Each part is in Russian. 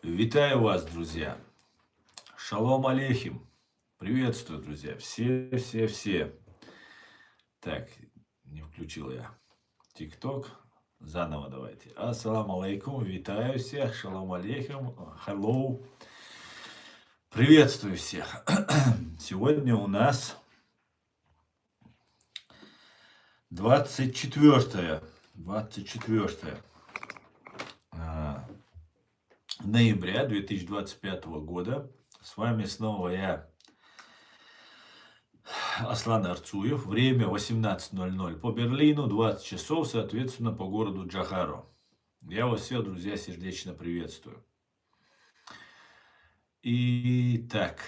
Витаю вас, друзья. Шалом алейхим. Приветствую, друзья. Все. Так, не включил я ТикТок. Заново давайте. Ассаламу алейкум. Витаю всех. Шалом алейхим. Hello. Приветствую всех. Сегодня у нас 24 ноября 2025 года. С вами снова я, Аслан Арцуев. Время 18:00 по Берлину, 20 часов, соответственно, по городу Джохаро. Я вас всех, друзья, сердечно приветствую. Итак,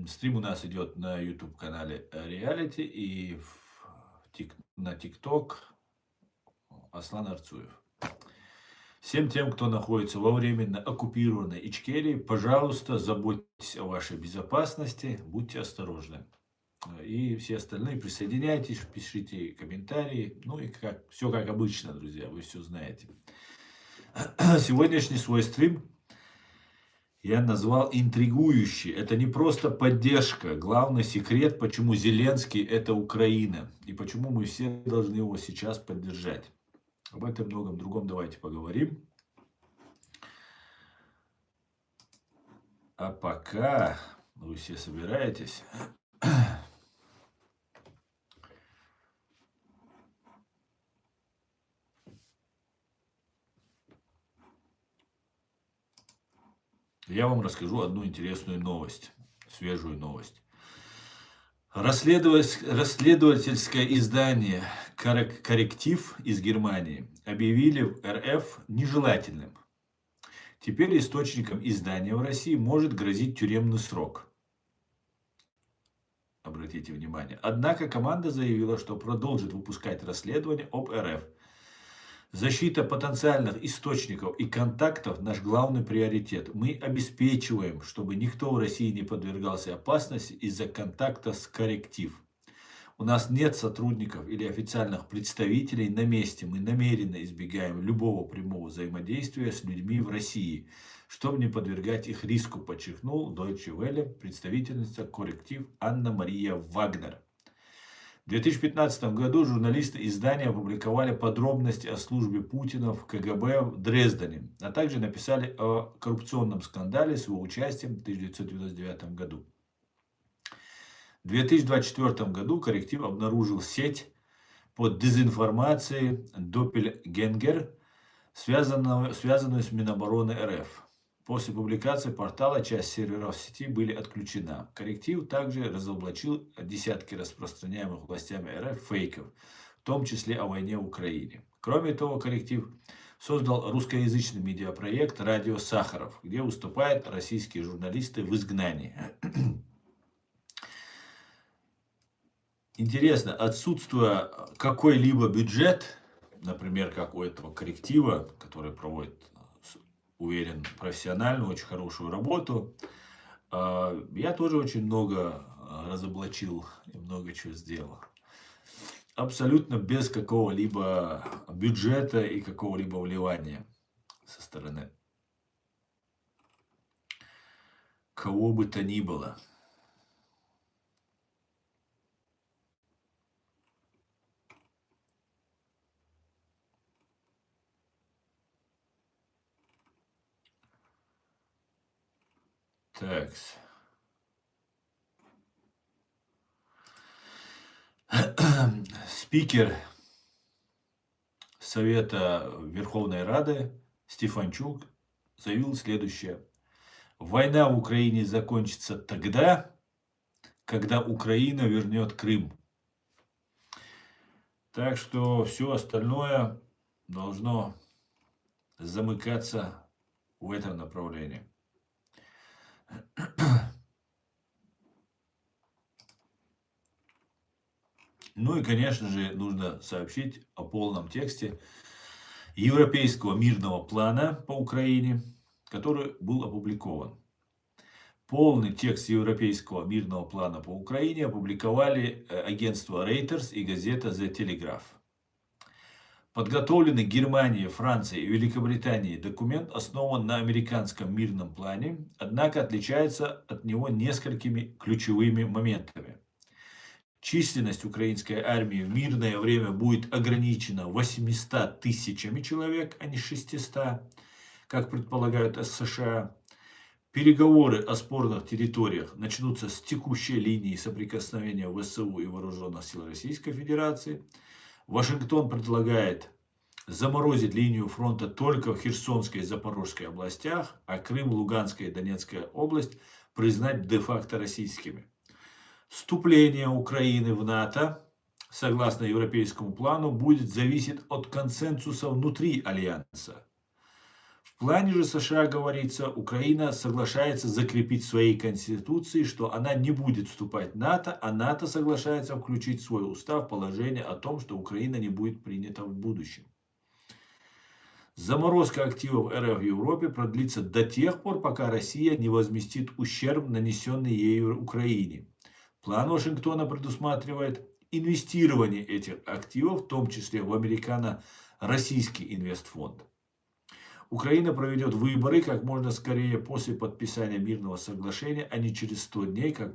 стрим у нас идет на YouTube-канале Reality и на TikTok Аслан Арцуев. Всем тем, кто находится во временно оккупированной Ичкерии, пожалуйста, заботьтесь о вашей безопасности, будьте осторожны. И все остальные присоединяйтесь, пишите комментарии. Ну и все как обычно, друзья, вы все знаете. Сегодняшний свой стрим я назвал интригующий. Это не просто поддержка. Главный секрет, почему Зеленский это Украина. И почему мы все должны его сейчас поддержать. Об этом и многом другом давайте поговорим. А пока вы все собираетесь, я вам расскажу одну интересную новость, свежую новость. Расследовательское издание «Корректив» из Германии объявили в РФ нежелательным. Теперь источникам издания в России может грозить тюремный срок. Обратите внимание. Однако команда заявила, что продолжит выпускать расследование об РФ. Защита потенциальных источников и контактов – наш главный приоритет. Мы обеспечиваем, чтобы никто в России не подвергался опасности из-за контакта с «Корректив». У нас нет сотрудников или официальных представителей на месте. Мы намеренно избегаем любого прямого взаимодействия с людьми в России, чтобы не подвергать их риску, подчеркнул Deutsche Welle представительница «Корректив» Анна-Мария Вагнер. В 2015 году журналисты издания опубликовали подробности о службе Путина в КГБ в Дрездене, а также написали о коррупционном скандале с его участием в 1999 году. В 2024 году «Корректив» обнаружил сеть по дезинформации Doppelgänger, связанную с Минобороны РФ. После публикации портала часть серверов сети были отключена. «Корректив» также разоблачил десятки распространяемых властями РФ фейков, в том числе о войне в Украине. Кроме того, «Корректив» создал русскоязычный медиапроект «Радио Сахаров», где выступают российские журналисты в изгнании. Интересно, отсутствуя какой-либо бюджет, например, как у этого «Корректива», который проводит, уверен, профессиональную, очень хорошую работу, я тоже очень много разоблачил и много чего сделал. Абсолютно без какого-либо бюджета и какого-либо вливания со стороны кого бы то ни было. Так. Спикер Совета Верховной Рады Стефанчук заявил следующее. Война в Украине закончится тогда, когда Украина вернет Крым. Так что все остальное должно замыкаться в этом направлении. Ну и, конечно же, нужно сообщить о полном тексте Европейского мирного плана по Украине, который был опубликован. Полный текст Европейского мирного плана по Украине опубликовали агентство Reuters и газета The Telegraph. Подготовленный Германией, Францией и Великобританией документ основан на американском мирном плане, однако отличается от него несколькими ключевыми моментами. Численность украинской армии в мирное время будет ограничена 800 тысячами человек, а не 600, как предполагают США. Переговоры о спорных территориях начнутся с текущей линии соприкосновения ВСУ и Вооруженных сил Российской Федерации. Вашингтон предлагает заморозить линию фронта только в Херсонской и Запорожской областях, а Крым, Луганская и Донецкая область признать де-факто российскими. Вступление Украины в НАТО, согласно европейскому плану, будет зависеть от консенсуса внутри Альянса. В плане же США говорится, Украина соглашается закрепить в своей конституции, что она не будет вступать в НАТО, а НАТО соглашается включить в свой устав положение о том, что Украина не будет принята в будущем. Заморозка активов РФ в Европе продлится до тех пор, пока Россия не возместит ущерб, нанесенный ею Украине. План Вашингтона предусматривает инвестирование этих активов, в том числе в американо-российский инвестфонд. Украина проведет выборы как можно скорее после подписания мирного соглашения, а не через 100 дней, как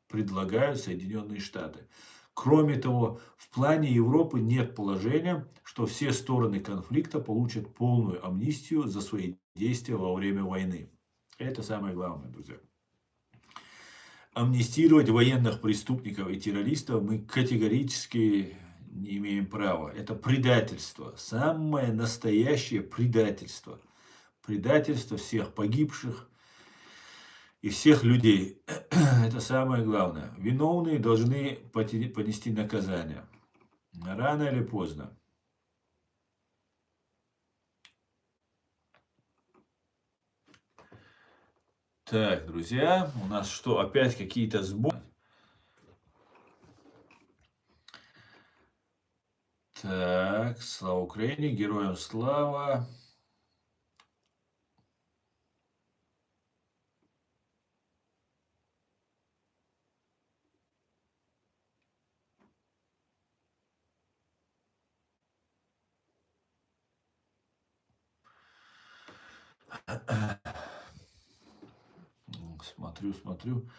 предлагают Соединенные Штаты. Кроме того, в плане Европы нет положения, что все стороны конфликта получат полную амнистию за свои действия во время войны. Это самое главное, друзья. Амнистировать военных преступников и террористов мы категорически не имеем права. Это предательство. Самое настоящее предательство. Предательство всех погибших и всех людей. Это самое главное. Виновные должны понести наказание. Рано или поздно. Так, друзья, у нас что, опять какие-то сбои? Так, слава Украине, героям слава. Смотрю.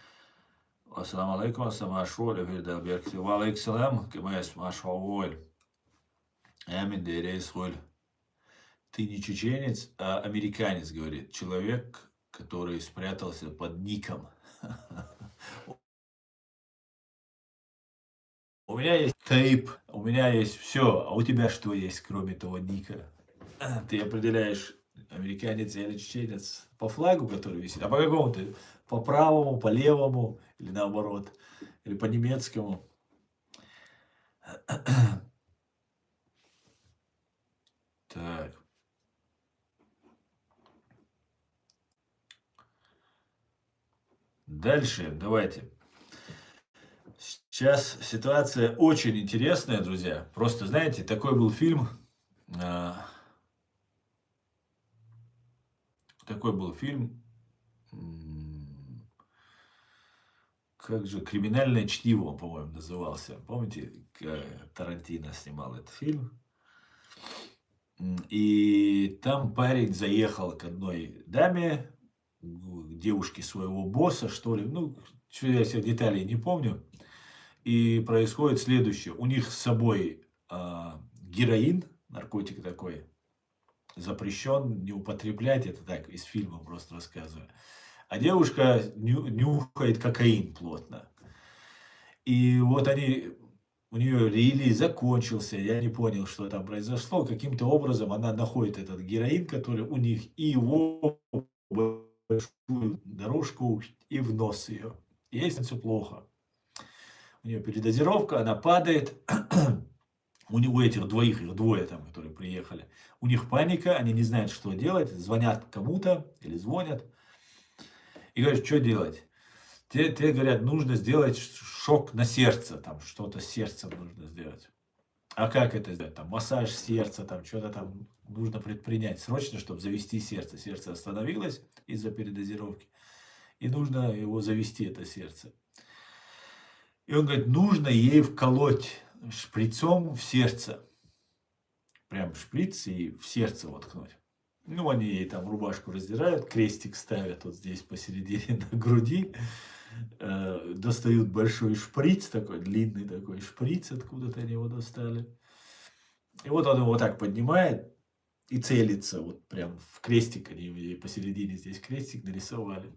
Ассаламу алейкум, ассаламу ашволь, Вильдалберг. Валейк салам, кемэс, машволь. Амин дерейс холь. Ты не чеченец, а американец, говорит. Человек, который спрятался под ником. У меня есть тейп, у меня есть все, а у тебя что есть, кроме того ника? Ты определяешь, американец или чеченец по флагу, который висит, а по какому ты? По правому, по левому, или наоборот, или по немецкому. Так. Дальше, давайте. Сейчас ситуация очень интересная, друзья. Просто, знаете, такой был фильм. Как же, «Криминальное чтиво», по-моему, назывался. Помните, Тарантино снимал этот фильм? И там парень заехал к одной даме, к девушке своего босса, что ли. Ну, я всех деталей не помню. И происходит следующее. У них с собой героин, наркотик такой, запрещен, не употреблять. Это так, из фильма просто рассказываю. А девушка нюхает кокаин плотно. И вот у нее релиз закончился, я не понял, что там произошло. Каким-то образом она находит этот героин, который у них, и его большую дорожку, и в нос ее. Ей все плохо. У нее передозировка, она падает. У этих двоих, их двое там, которые приехали, у них паника, они не знают, что делать, звонят кому-то или звонят. И говорят, что делать? Те говорят, нужно сделать шок на сердце, там что-то с сердцем нужно сделать. А как это сделать? Там массаж сердца, там что-то там нужно предпринять срочно, чтобы завести сердце. Сердце остановилось из-за передозировки, и нужно его завести, это сердце. И он говорит, нужно ей вколоть шприцом в сердце прям шприц и в сердце воткнуть. Ну, они ей там рубашку раздирают, крестик ставят вот здесь посередине на груди, достают большой шприц, такой длинный такой шприц, откуда-то они его достали. И вот он его вот так поднимает и целится, вот прям в крестик, они ей посередине здесь крестик нарисовали.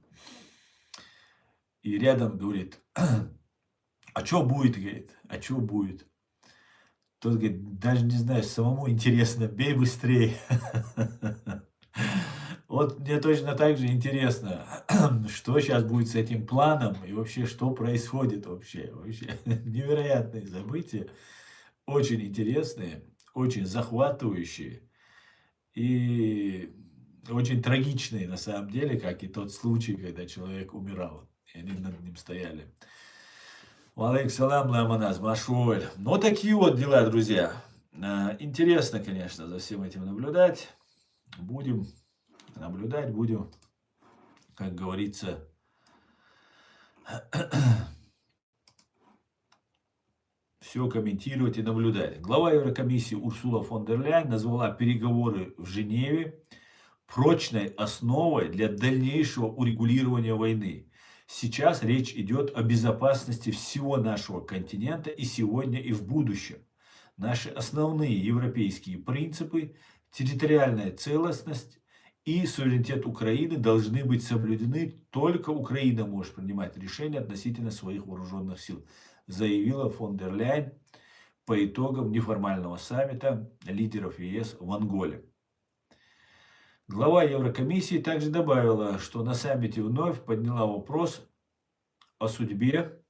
И рядом говорит, а что будет, говорит, а что будет? Тот говорит, даже не знаю, самому интересно, бей быстрее. Вот мне точно так же интересно, что сейчас будет с этим планом и вообще, что происходит вообще. Вообще невероятные события, очень интересные, очень захватывающие и очень трагичные на самом деле, как и тот случай, когда человек умирал, и они над ним стояли. Алейкум салам, ламаназ, машуэль. Ну, такие вот дела, друзья. Интересно, конечно, за всем этим наблюдать. Будем наблюдать, будем, как говорится, все комментировать и наблюдать. Глава Еврокомиссии Урсула фон дер Ляйен назвала переговоры в Женеве прочной основой для дальнейшего урегулирования войны. Сейчас речь идет о безопасности всего нашего континента и сегодня, и в будущем. Наши основные европейские принципы, территориальная целостность и суверенитет Украины должны быть соблюдены. Только Украина может принимать решения относительно своих вооруженных сил, заявила фон дер Ляйен по итогам неформального саммита лидеров ЕС в Анголе. Глава Еврокомиссии также добавила, что на саммите вновь подняла вопрос о судьбе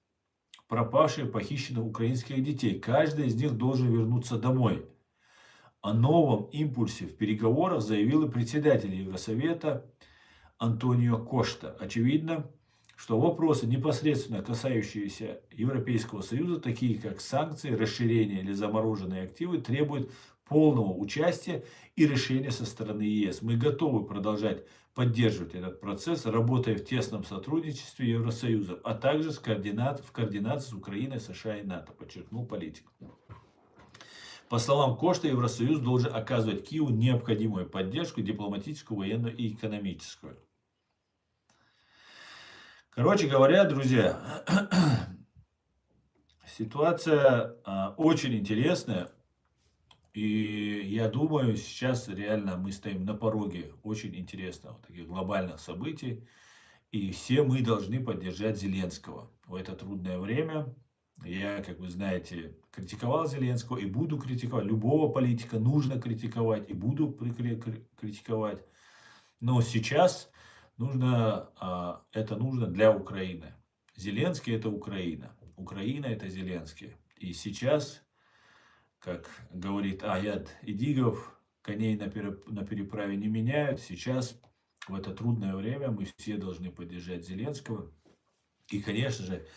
пропавших, похищенных украинских детей. Каждый из них должен вернуться домой. О новом импульсе в переговорах заявил и председатель Евросовета Антонио Кошта. Очевидно, что вопросы, непосредственно касающиеся Европейского Союза, такие как санкции, расширение или замороженные активы, требуют полного участия и решения со стороны ЕС. Мы готовы продолжать поддерживать этот процесс, работая в тесном сотрудничестве Евросоюза, а также в координации с Украиной, США и НАТО, подчеркнул политик. По словам Кошта, Евросоюз должен оказывать Киеву необходимую поддержку, дипломатическую, военную и экономическую. Короче говоря, друзья, ситуация очень интересная. И я думаю, сейчас реально мы стоим на пороге очень интересных таких глобальных событий. И все мы должны поддержать Зеленского в это трудное время. Я, как вы знаете, критиковал Зеленского и буду критиковать. Любого политика нужно критиковать и буду критиковать. Но сейчас это нужно для Украины. Зеленский это Украина. Украина это Зеленский. И сейчас, как говорит Аят Идигов, коней на переправе не меняют. Сейчас, в это трудное время, мы все должны поддержать Зеленского. И, конечно же,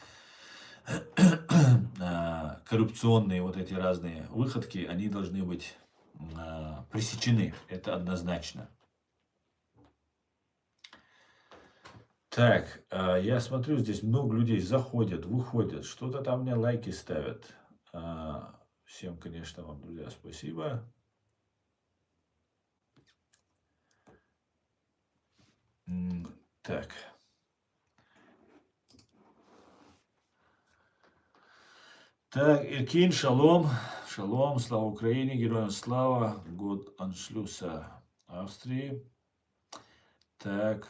коррупционные вот эти разные выходки, они должны быть пресечены. Это однозначно. Так, я смотрю, здесь много людей заходят, выходят, что-то там мне лайки ставят. Всем, конечно, вам, друзья, спасибо. Так. Так, Иркин, шалом. Шалом, слава Украине, героям слава. Год аншлюса Австрии. Так,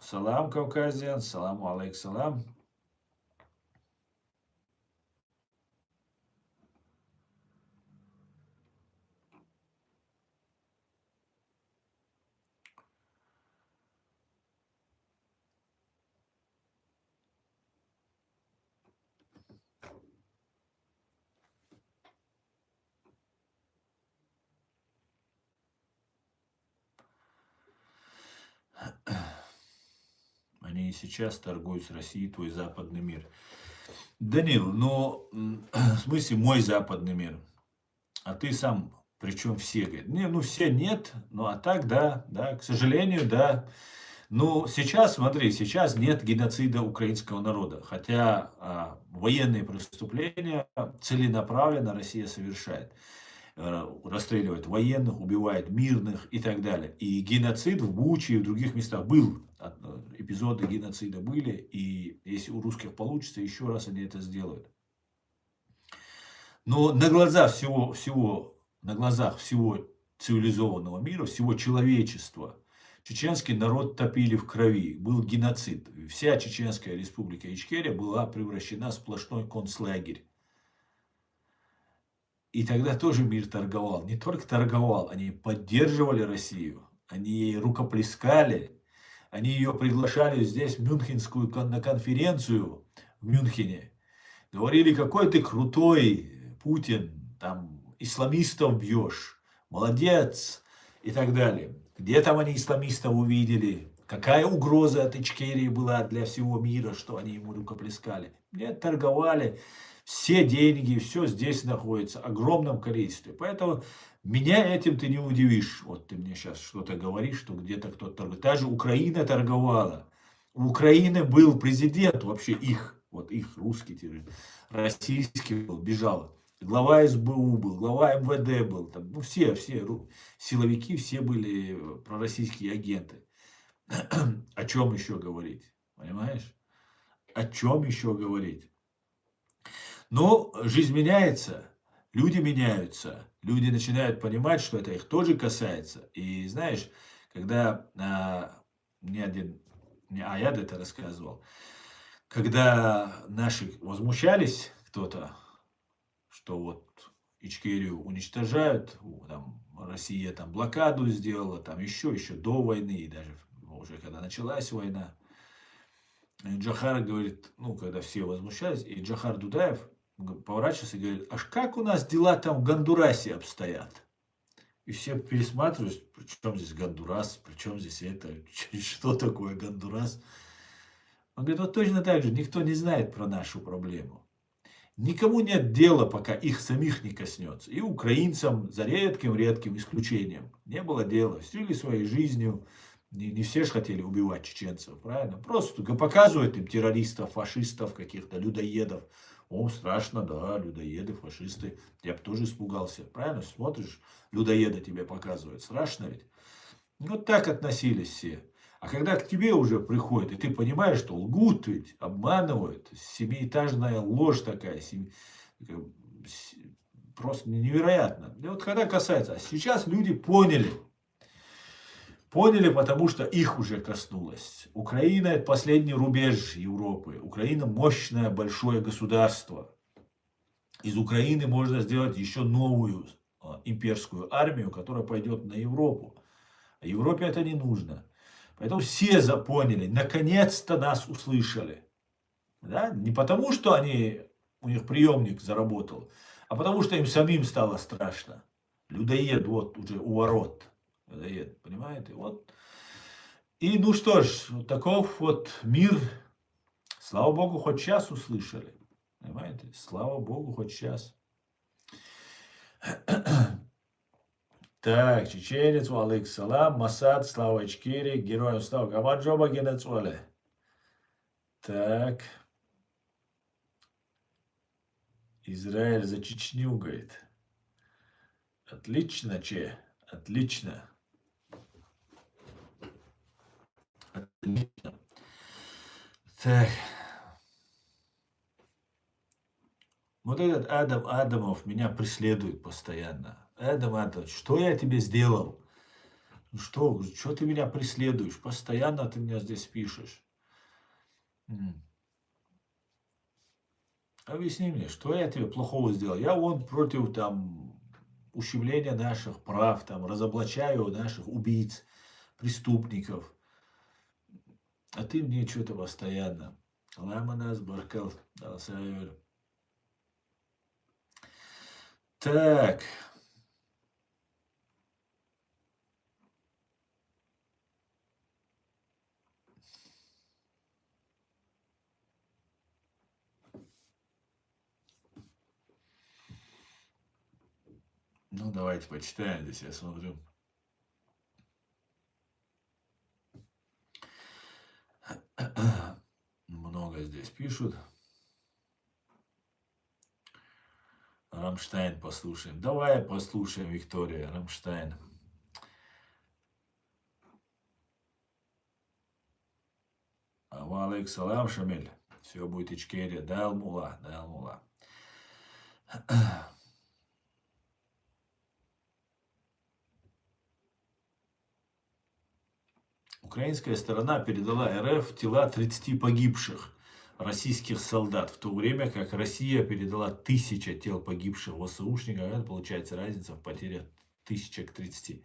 салам, Кавказиан, саламу алейк салам. Они и сейчас торгуют с Россией, твой западный мир. Данил, но в смысле мой западный мир? А ты сам, причем все, говорят, не, ну все нет, ну а так да, к сожалению, да. Ну сейчас, смотри, сейчас нет геноцида украинского народа, хотя военные преступления целенаправленно Россия совершает. расстреливает военных, убивает мирных и так далее. И геноцид в Буче и в других местах был. Эпизоды геноцида были. И если у русских получится, еще раз они это сделают. Но на глазах всего цивилизованного мира, всего человечества, чеченский народ топили в крови. Был геноцид. Вся Чеченская республика Ичкерия была превращена в сплошной концлагерь. И тогда тоже мир торговал. Не только торговал, они поддерживали Россию. Они ей рукоплескали. Они ее приглашали здесь, в Мюнхенскую, на конференцию в Мюнхене. Говорили, какой ты крутой, Путин, там, исламистов бьешь, молодец и так далее. Где там они исламистов увидели? Какая угроза от Ичкерии была для всего мира, что они ему рукоплескали? Нет, торговали. Все деньги, все здесь находится, в огромном количестве. Поэтому меня этим ты не удивишь. Вот ты мне сейчас что-то говоришь, что где-то кто-то торгует. Даже Украина торговала. У Украины был президент, вообще их, вот их русский, российский был, бежал. Глава СБУ был, глава МВД был. Там, ну, все силовики, все были пророссийские агенты. О чем еще говорить? Понимаешь? О чем еще говорить? Но жизнь меняется, люди меняются, люди начинают понимать, что это их тоже касается. И знаешь, когда мне Аяд это рассказывал, когда наши возмущались кто-то, что вот Ичкерию уничтожают, там, Россия там блокаду сделала, там еще до войны, и даже уже когда началась война, Джохар говорит, ну, когда все возмущались, и Джохар Дудаев поворачивается и говорит, аж как у нас дела там в Гондурасе обстоят? И все пересматривают, при чем здесь Гондурас, при чем здесь это, что такое Гондурас? Он говорит, вот точно так же, никто не знает про нашу проблему. Никому нет дела, пока их самих не коснется. И украинцам, за редким исключением, не было дела. Жили своей жизнью. Не все же хотели убивать чеченцев, правильно? Просто показывают им террористов, фашистов, каких-то людоедов. О, страшно, да, людоеды, фашисты. Я бы тоже испугался, правильно? Смотришь, людоеда тебе показывают. Страшно ведь? Вот так относились все. А когда к тебе уже приходят, и ты понимаешь, что лгут ведь, обманывают, семиэтажная ложь такая, просто невероятно. И вот когда касается, а сейчас люди поняли, потому что их уже коснулось. Украина – это последний рубеж Европы. Украина – мощное, большое государство. Из Украины можно сделать еще новую имперскую армию, которая пойдет на Европу. А Европе это не нужно. Поэтому все поняли, наконец-то нас услышали. Да? Не потому, что у них приемник заработал, а потому, что им самим стало страшно. Людоед вот уже у ворот. Людоед, понимаете? Вот. И ну что ж, вот таков вот мир. Слава Богу, хоть час услышали. Понимаете? Слава Богу, хоть час. Так, чеченец, валик салам, Масад, слава Ичкерии, героям слава, Гамаджоба Генецуале. Так. Израиль за Чечню, говорит. Отлично, Че, отлично. Отлично. Так. Вот этот Адамов меня преследует постоянно. Адам, что я тебе сделал? Ну что ты меня преследуешь? Постоянно ты меня здесь пишешь. Объясни мне, что я тебе плохого сделал? Я против там ущемления наших прав, там разоблачаю наших убийц, преступников. А ты мне что-то постоянно. Ламанас Баркал. Так. Ну, давайте почитаем здесь, я смотрю. Много здесь пишут. Рамштайн послушаем. Давай послушаем, Виктория, Рамштайн. Валейк салам, Шамиль. Все будет Ичкерия. Дал мула, дал мула. Украинская сторона передала РФ тела 30 погибших российских солдат, в то время как Россия передала 1000 тел погибших ВСУшников. Это получается разница в потере 1000 к 30.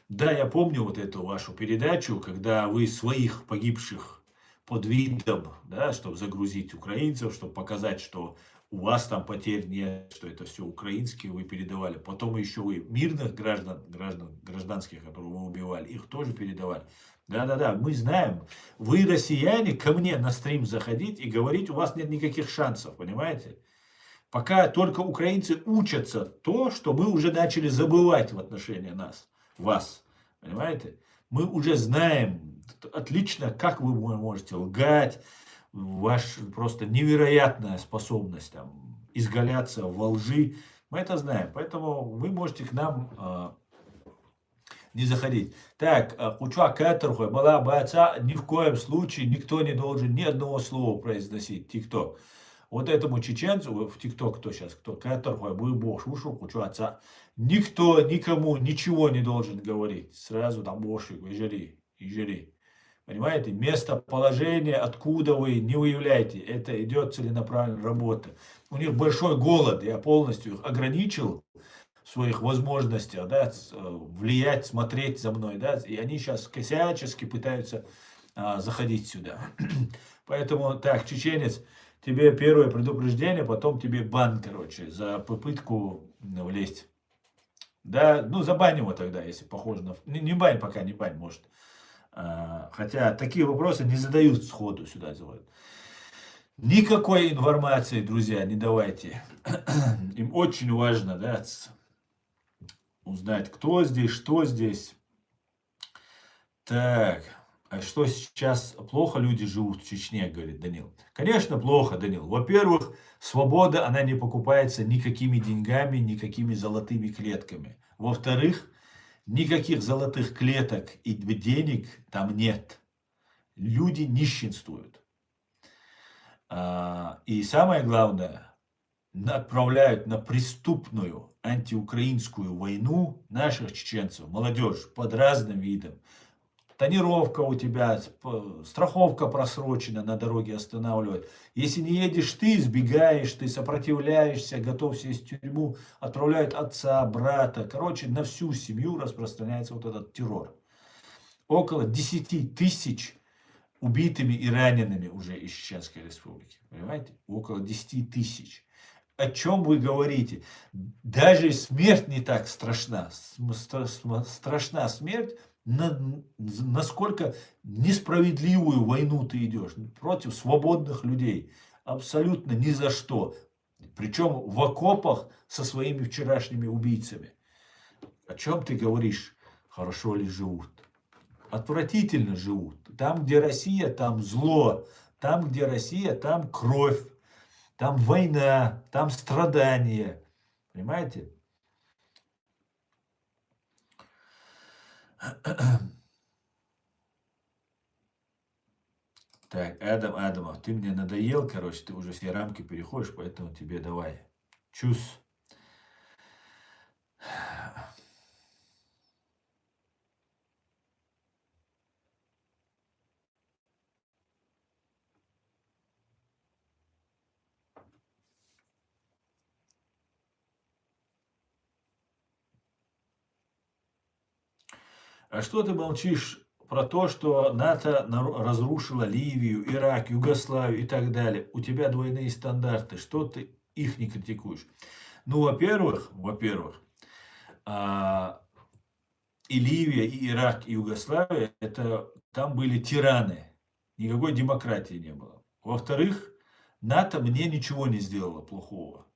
Да, я помню вот эту вашу передачу, когда вы своих погибших под видом, да, чтобы загрузить украинцев, чтобы показать, что у вас там потерь нет, что это все украинские вы передавали. Потом еще вы мирных гражданских, которых вы убивали, их тоже передавали. Да-да-да, мы знаем. Вы, россияне, ко мне на стрим заходить и говорить, у вас нет никаких шансов, понимаете? Пока только украинцы учатся то, что мы уже начали забывать в отношении нас, вас, понимаете? Мы уже знаем отлично, как вы можете лгать, ваша просто невероятная способность там, изгаляться во лжи. Мы это знаем, поэтому вы можете к нам не заходить. Так, Куча Кэтерхой, была бойца, ни в коем случае никто не должен ни одного слова произносить. ТикТок. Вот этому чеченцу, в ТикТок кто сейчас, кто Кэтерхой, был бог, шушу, Кучу отца. Никто никому ничего не должен говорить. Сразу там бошик, и жри. Понимаете, местоположение, откуда вы не выявляете, это идет целенаправленная работа. У них большой голод, я полностью их ограничил в своих возможностях, да, влиять, смотреть за мной, да, и они сейчас всячески пытаются заходить сюда. Поэтому, так, чеченец, тебе первое предупреждение, потом тебе бан, короче, за попытку влезть. Да, ну забань его тогда, если похоже на... Не бань пока, не бань, может. Хотя такие вопросы не задают сходу сюда. Никакой информации, друзья, не давайте. Им очень важно, да, узнать, кто здесь, что здесь. Так, а что сейчас плохо люди живут в Чечне, говорит Данил. Конечно, плохо, Данил. Во-первых, свобода, она не покупается никакими деньгами, никакими золотыми клетками. Во-вторых, никаких золотых клеток и денег там нет. Люди нищенствуют. И самое главное, отправляют на преступную антиукраинскую войну наших чеченцев, молодежь под разным видом. Тонировка у тебя, страховка просрочена, на дороге останавливают. Если не едешь ты, сбегаешь, ты сопротивляешься, готов сесть в тюрьму, отправляют отца, брата. Короче, на всю семью распространяется вот этот террор. Около 10 тысяч убитыми и ранеными уже из Чеченской Республики. Понимаете? Около 10 тысяч. О чем вы говорите? Даже смерть не так страшна. Страшна смерть, насколько несправедливую войну ты идешь против свободных людей. Абсолютно ни за что. Причем в окопах со своими вчерашними убийцами. О чем ты говоришь? Хорошо ли живут? Отвратительно живут. Там, где Россия, там зло. Там, где Россия, там кровь. Там война, там страдания. Понимаете? Так, Адамов, ты мне надоел, короче, ты уже все рамки переходишь, поэтому тебе давай. Чус. А что ты молчишь про то, что НАТО разрушило Ливию, Ирак, Югославию и так далее? У тебя двойные стандарты. Что ты их не критикуешь? Ну, во-первых, и Ливия, и Ирак, и Югославия, это там были тираны. Никакой демократии не было. Во-вторых, НАТО мне ничего не сделало плохого.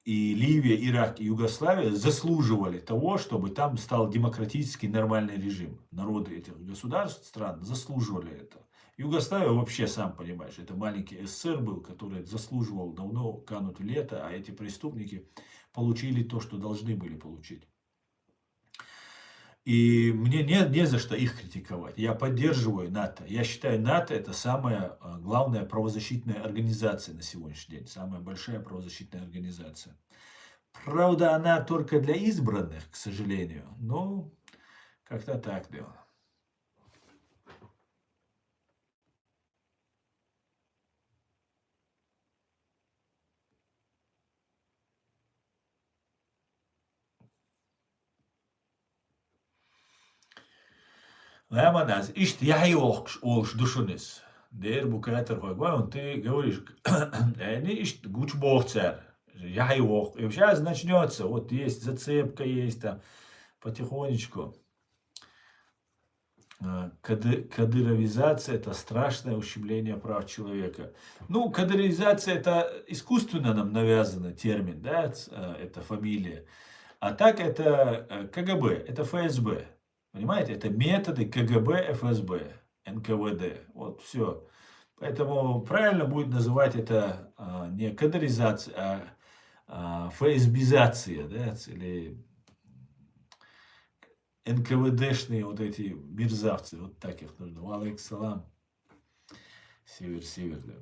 и Ливия, Ирак и Югославия заслуживали того, чтобы там стал демократический нормальный режим. Народы этих государств, стран заслуживали этого. Югославия вообще, сам понимаешь, это маленький СССР был, который заслуживал давно кануть в лето, а эти преступники получили то, что должны были получить. И мне не за что их критиковать. Я поддерживаю НАТО. Я считаю, НАТО это самая главная правозащитная организация на сегодняшний день. Самая большая правозащитная организация. Правда, она только для избранных, к сожалению. Но как-то так дело. Лемоназ, ишь, я и олш душунис. Der букатер вагон, ты говоришь, они ишь, гуч бохцер. Я и ох. И сейчас начнется, вот есть зацепка, есть там потихонечку. Кадыровизация – это страшное ущемление прав человека. Ну, кадыровизация – это искусственно нам навязанный термин, да, это фамилия. А так это КГБ, это ФСБ. Понимаете, это методы КГБ, ФСБ, НКВД. Вот все. Поэтому правильно будет называть это не кадыризация, ФСБизация, да, или НКВДшные вот эти мерзавцы, вот так их нужно. Валейк салам. Север, да.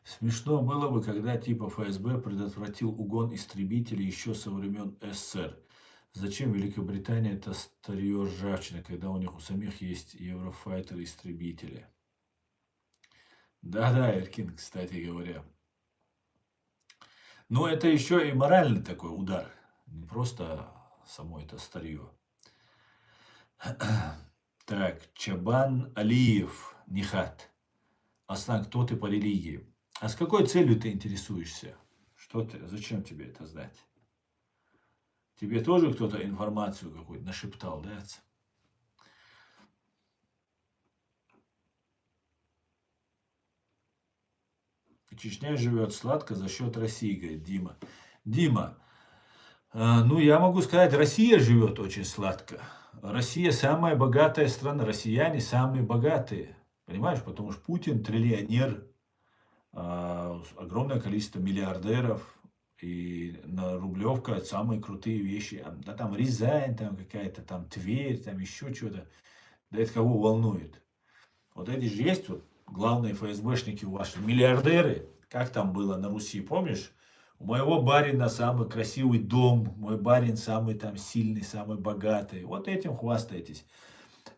Смешно было бы, когда типа ФСБ предотвратил угон истребителей еще со времен СССР. Зачем Великобритания это старье ржавчина, когда у них у самих есть Еврофайтер-истребители? Да-да, Эркин, кстати говоря. Но это еще и моральный такой удар. Не просто само это старье. Так, Чабан Алиев, Нихат. Аслан, кто ты по религии? А с какой целью ты интересуешься? Что ты, зачем тебе это знать? Тебе тоже кто-то информацию какую-то нашептал, да? Чечня живет сладко за счет России, говорит Дима. Дима, ну я могу сказать, Россия живет очень сладко. Россия самая богатая страна, россияне самые богатые. Понимаешь, потому что Путин триллионер, огромное количество миллиардеров, и на Рублевка самые крутые вещи. Да там Рязань, там какая-то там Тверь, там еще что-то. Да это кого волнует? Вот эти же есть вот главные ФСБшники ваши, миллиардеры. Как там было на Руси, помнишь? У моего барина самый красивый дом, мой барин самый там сильный, самый богатый. Вот этим хвастаетесь.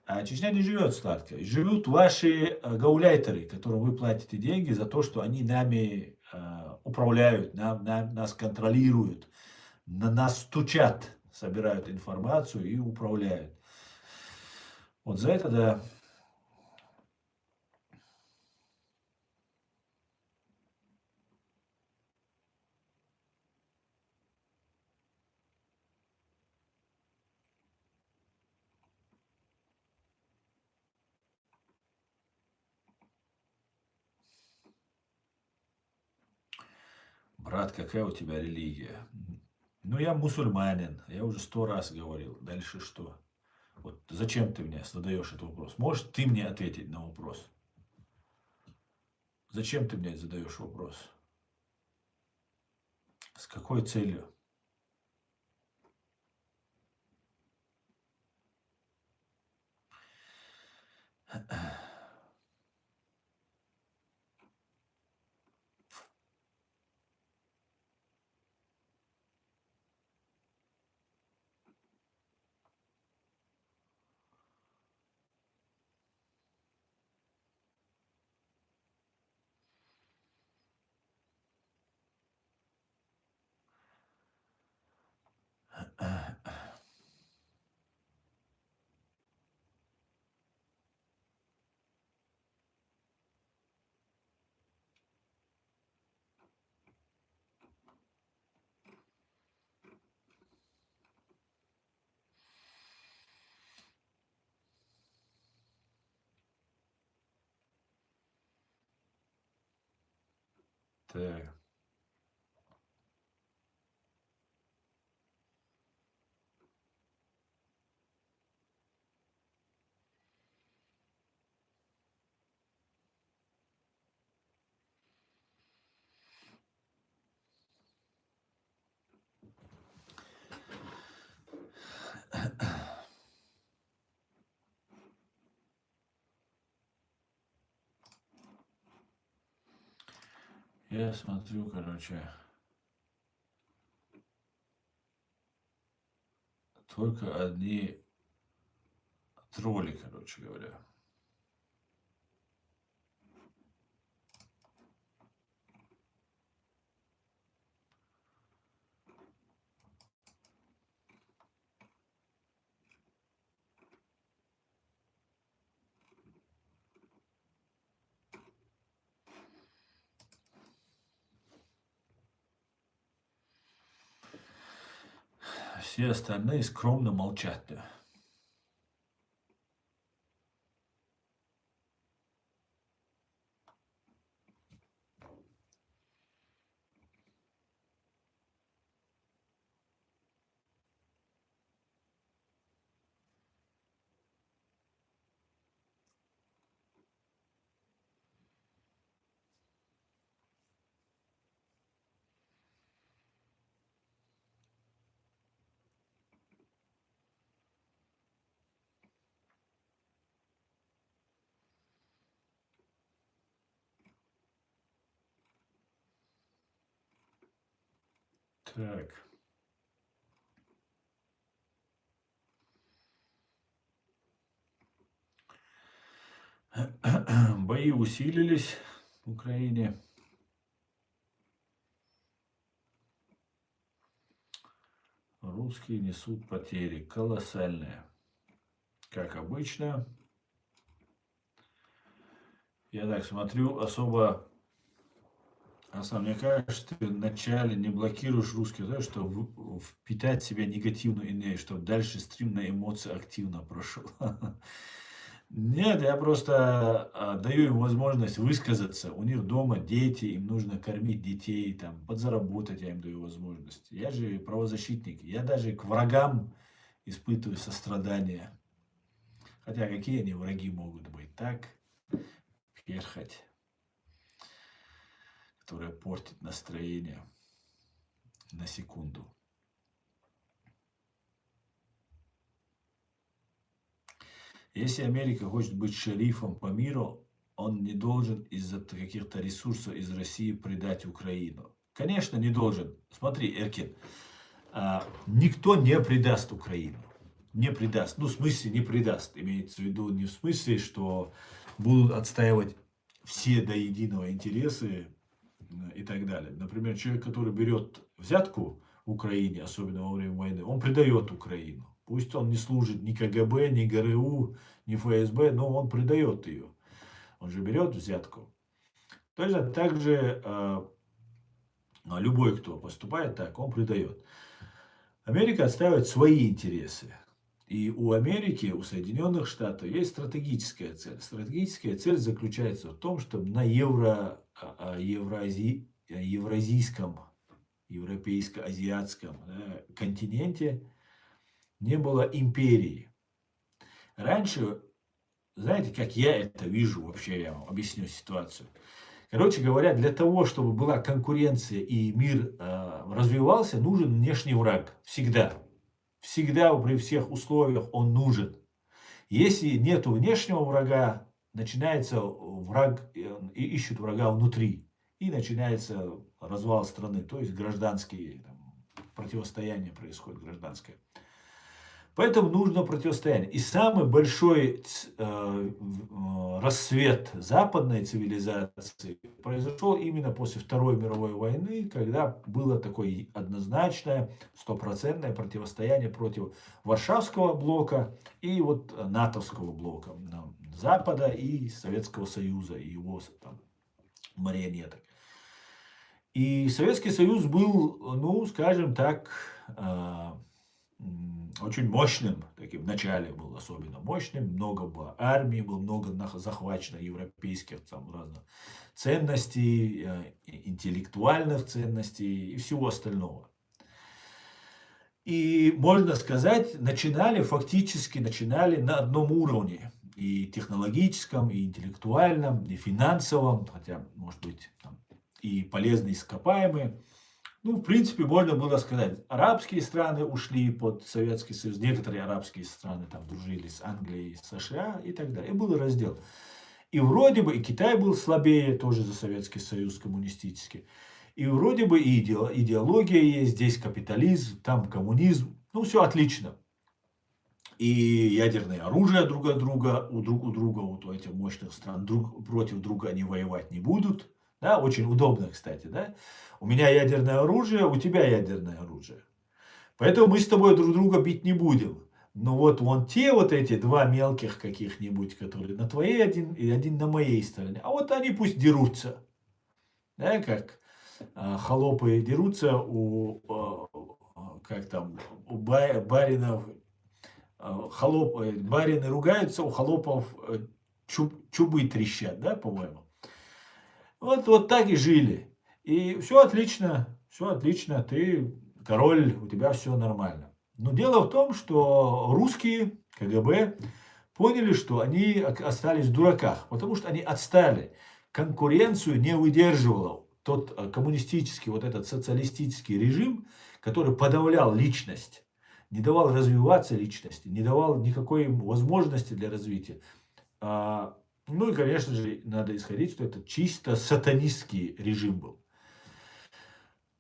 А Чечня не живет сладко. Живут ваши гауляйтеры, которым вы платите деньги за то, что они нами управляют, нас контролируют, на нас стучат, собирают информацию и управляют. Вот за это, да. Брат, какая у тебя религия? Ну, я мусульманин, я уже 100 раз говорил. Дальше что? Вот зачем ты мне задаешь этот вопрос? Можешь ты мне ответить на вопрос? Зачем ты мне задаешь вопрос? С какой целью? Так. Я смотрю, короче, только одни тролли, короче говоря. Все остальные скромно молчат. Да. Так. Бои усилились в Украине. Русские несут потери колоссальные. Как обычно. Я так смотрю, особо мне кажется, ты вначале не блокируешь русский, да, чтобы впитать в себя негативную энергию, чтобы дальше стрим на эмоции активно прошел. Нет, я просто даю им возможность высказаться. У них дома дети, им нужно кормить детей, там, подзаработать я им даю возможность. Я же правозащитник, я даже к врагам испытываю сострадание. Хотя какие они враги могут быть, так? Перхоть, которая портит настроение на секунду. Если Америка хочет быть шерифом по миру, он не должен из-за каких-то ресурсов из России предать Украину. Конечно, не должен. Смотри, Эркин, никто не предаст Украину. Не предаст. Ну, в смысле, не предаст. Имеется в виду не в смысле, что будут отстаивать все до единого интересы и так далее. Например, человек, который берет взятку в Украине, особенно во время войны, он предает Украину. Пусть он не служит ни КГБ, ни ГРУ, ни ФСБ, но он предает ее. Он же берет взятку. Точно так же любой, кто поступает так, он предает. Америка отстаивает свои интересы. И у Америки, у Соединенных Штатов есть стратегическая цель. Стратегическая цель заключается в том, чтобы на евразийском, европейско-азиатском континенте не было империи. Раньше, знаете, как я это вижу вообще, я вам объясню ситуацию. Короче говоря, для того, чтобы была конкуренция и мир развивался, нужен внешний враг. Всегда. Всегда, при всех условиях он нужен. Если нет внешнего врага, начинается враг, и ищут врага внутри. И начинается развал страны, то есть гражданские противостояние происходит, гражданское. Поэтому нужно противостояние. И самый большой рассвет западной цивилизации произошел именно после Второй мировой войны, когда было такое однозначное, стопроцентное противостояние против Варшавского блока и вот натовского блока Запада и Советского Союза и его там, марионеток. И Советский Союз был, ну, скажем так, очень мощным, таким в начале был особенно мощным, много было армии, было много захвачено европейских там разных ценностей, интеллектуальных ценностей и всего остального. И можно сказать, фактически начинали на одном уровне. И технологическом, и интеллектуальном, и финансовом, хотя, может быть, там, и полезные ископаемые. Ну, в принципе, можно было сказать, арабские страны ушли под Советский Союз, некоторые арабские страны там дружили с Англией, с США и так далее. И был раздел. И вроде бы и Китай был слабее тоже за Советский Союз коммунистический. И вроде бы и идеология есть, здесь капитализм, там коммунизм. Ну, все отлично. И ядерное оружие друг от друга, у друга, вот у этих мощных стран, друг против друга они воевать не будут. Да, очень удобно, кстати, да. У меня ядерное оружие, у тебя ядерное оружие. Поэтому мы с тобой друг друга бить не будем. Но вот вон те вот эти два мелких каких-нибудь, которые на твоей один и один на моей стороне. А вот они пусть дерутся. Да, как холопы дерутся как там, у баринов, барины ругаются, у холопов чубы трещат, да, по-моему. Вот так и жили. И все отлично, ты король, у тебя все нормально. Но дело в том, что русские, КГБ, поняли, что они остались в дураках, потому что они отстали. Конкуренцию не выдерживала тот коммунистический, вот этот социалистический режим, который подавлял личность, не давал развиваться личности, не давал никакой возможности для развития. Ну и, конечно же, надо исходить, что это чисто сатанистский режим был.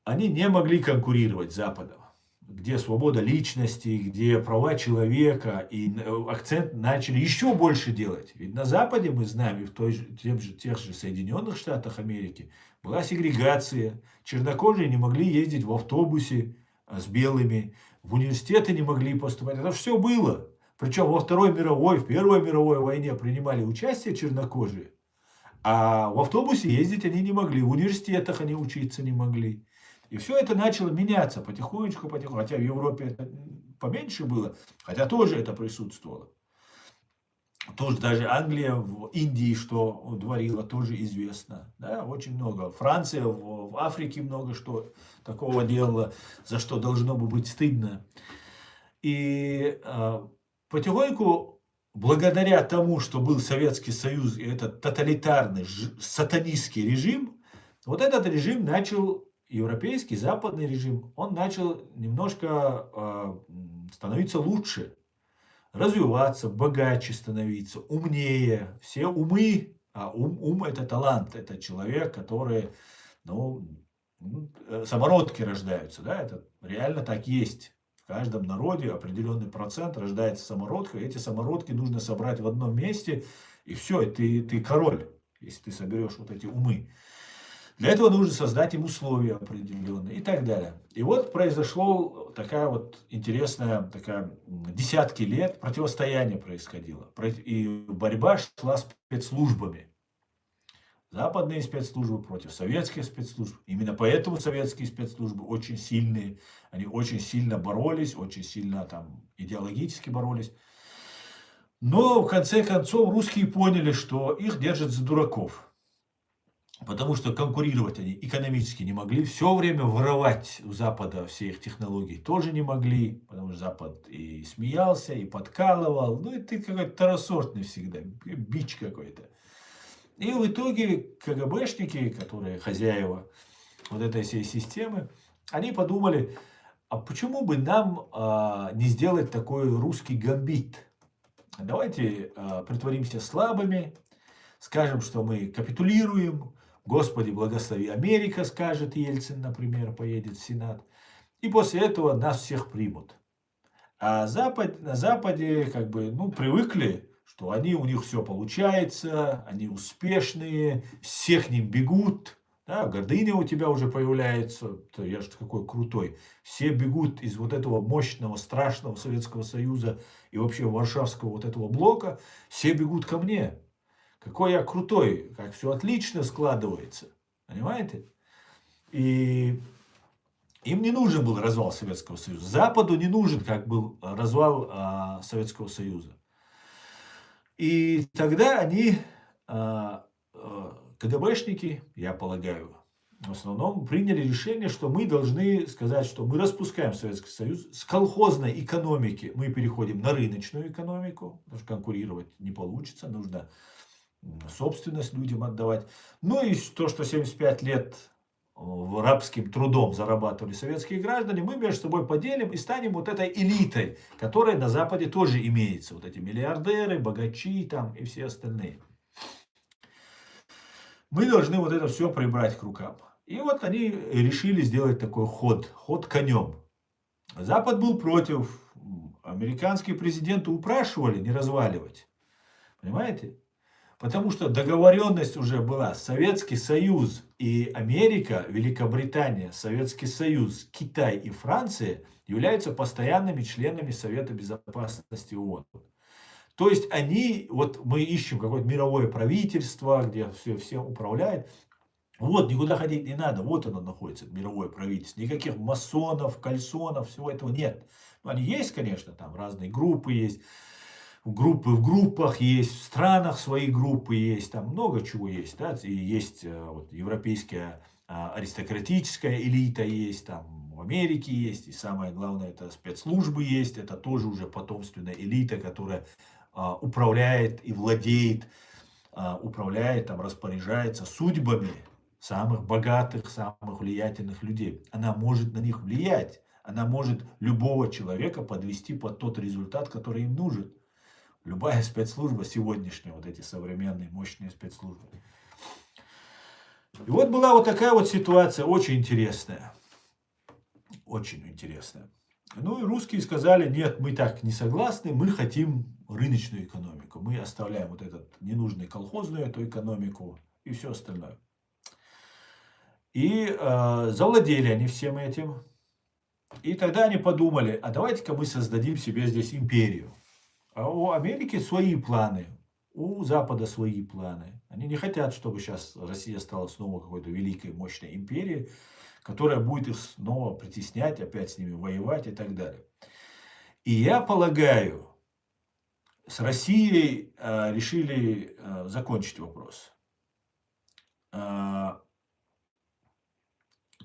Они не могли конкурировать с Западом, где свобода личности, где права человека, и акцент начали еще больше делать. Ведь на Западе, мы знаем, и в тех же Соединенных Штатах Америки была сегрегация. Чернокожие не могли ездить в автобусе с белыми, в университеты не могли поступать. Это все было. Причем во Второй мировой, в Первой мировой войне принимали участие чернокожие, а в автобусе ездить они не могли, в университетах они учиться не могли. И все это начало меняться потихонечку, хотя в Европе это поменьше было, хотя тоже это присутствовало. Тоже даже Англия в Индии, что творила, тоже известно. Да, очень много. Франция в Африке много что такого делала, за что должно бы быть стыдно. И потихоньку, благодаря тому, что был Советский Союз и этот тоталитарный сатанистский режим, вот этот режим начал, европейский, западный режим, он начал немножко становиться лучше, развиваться, богаче становиться, умнее. Все умы, а ум это талант, это человек, который, самородки рождаются, да, это реально так есть. В каждом народе определенный процент рождается самородка, и эти самородки нужно собрать в одном месте, и все, и ты король, если ты соберешь вот эти умы. Для этого нужно создать им условия определенные и так далее. И вот произошло такая вот интересная, десятки лет противостояние происходило. И борьба шла с спецслужбами. Западные спецслужбы против советских спецслужб. Именно поэтому советские спецслужбы очень сильные. Они очень сильно боролись, очень сильно там идеологически боролись. Но в конце концов русские поняли, что их держат за дураков. Потому что конкурировать они экономически не могли. Все время воровать у Запада все их технологии тоже не могли. Потому что Запад и смеялся, и подкалывал. Ну, и ты какой-то второсортный всегда, бич какой-то. И в итоге КГБшники, которые хозяева вот этой всей системы, они подумали, а почему бы нам не сделать такой русский гамбит? Давайте притворимся слабыми, скажем, что мы капитулируем, Господи, благослови Америка, скажет Ельцин, например, поедет в Сенат, и после этого нас всех примут. А на Западе привыкли, что у них все получается, они успешные, все к ним бегут, да, гордыня у тебя уже появляется, я же какой крутой. Все бегут из вот этого мощного, страшного Советского Союза и вообще Варшавского вот этого блока, все бегут ко мне. Какой я крутой, как все отлично складывается, понимаете? И Им не нужен был развал Советского Союза. Западу не нужен, как был развал Советского Союза. И тогда они, КГБшники, я полагаю, в основном приняли решение, что мы должны сказать, что мы распускаем Советский Союз, с колхозной экономики мы переходим на рыночную экономику, потому что конкурировать не получится, нужно собственность людям отдавать. Ну и то, что 75 лет рабским трудом зарабатывали советские граждане, мы между собой поделим и станем вот этой элитой, которая на Западе тоже имеется. Вот эти миллиардеры, богачи там и все остальные. Мы должны вот это все прибрать к рукам. И вот они решили сделать такой ход конем. Запад был против. Американские президенты упрашивали не разваливать. Понимаете? Потому что договоренность уже была. Советский Союз и Америка, Великобритания, Советский Союз, Китай и Франция являются постоянными членами Совета Безопасности ООН. То есть они, вот мы ищем какое-то мировое правительство, где все управляет. Вот, никуда ходить не надо, вот оно находится, мировое правительство. Никаких масонов, кальсонов, всего этого нет. Ну, они есть, конечно, там разные группы есть. Группы в группах есть, в странах свои группы есть, там много чего есть, да, и есть вот, европейская аристократическая элита есть, там в Америке есть, и самое главное, это спецслужбы есть, это тоже уже потомственная элита, которая управляет и владеет, управляет, там, распоряжается судьбами самых богатых, самых влиятельных людей. Она может на них влиять, она может любого человека подвести под тот результат, который им нужен. Любая спецслужба сегодняшняя, вот эти современные мощные спецслужбы. И вот была вот такая вот ситуация, очень интересная. Очень интересная. Ну и русские сказали, нет, мы так не согласны, мы хотим рыночную экономику. Мы оставляем вот этот ненужный колхозную эту экономику и все остальное. И завладели они всем этим. И тогда они подумали, а давайте-ка мы создадим себе здесь империю. А у Америки свои планы, у Запада свои планы. Они не хотят, чтобы сейчас Россия стала снова какой-то великой, мощной империей, которая будет их снова притеснять, опять с ними воевать и так далее. И я полагаю, с Россией решили закончить вопрос.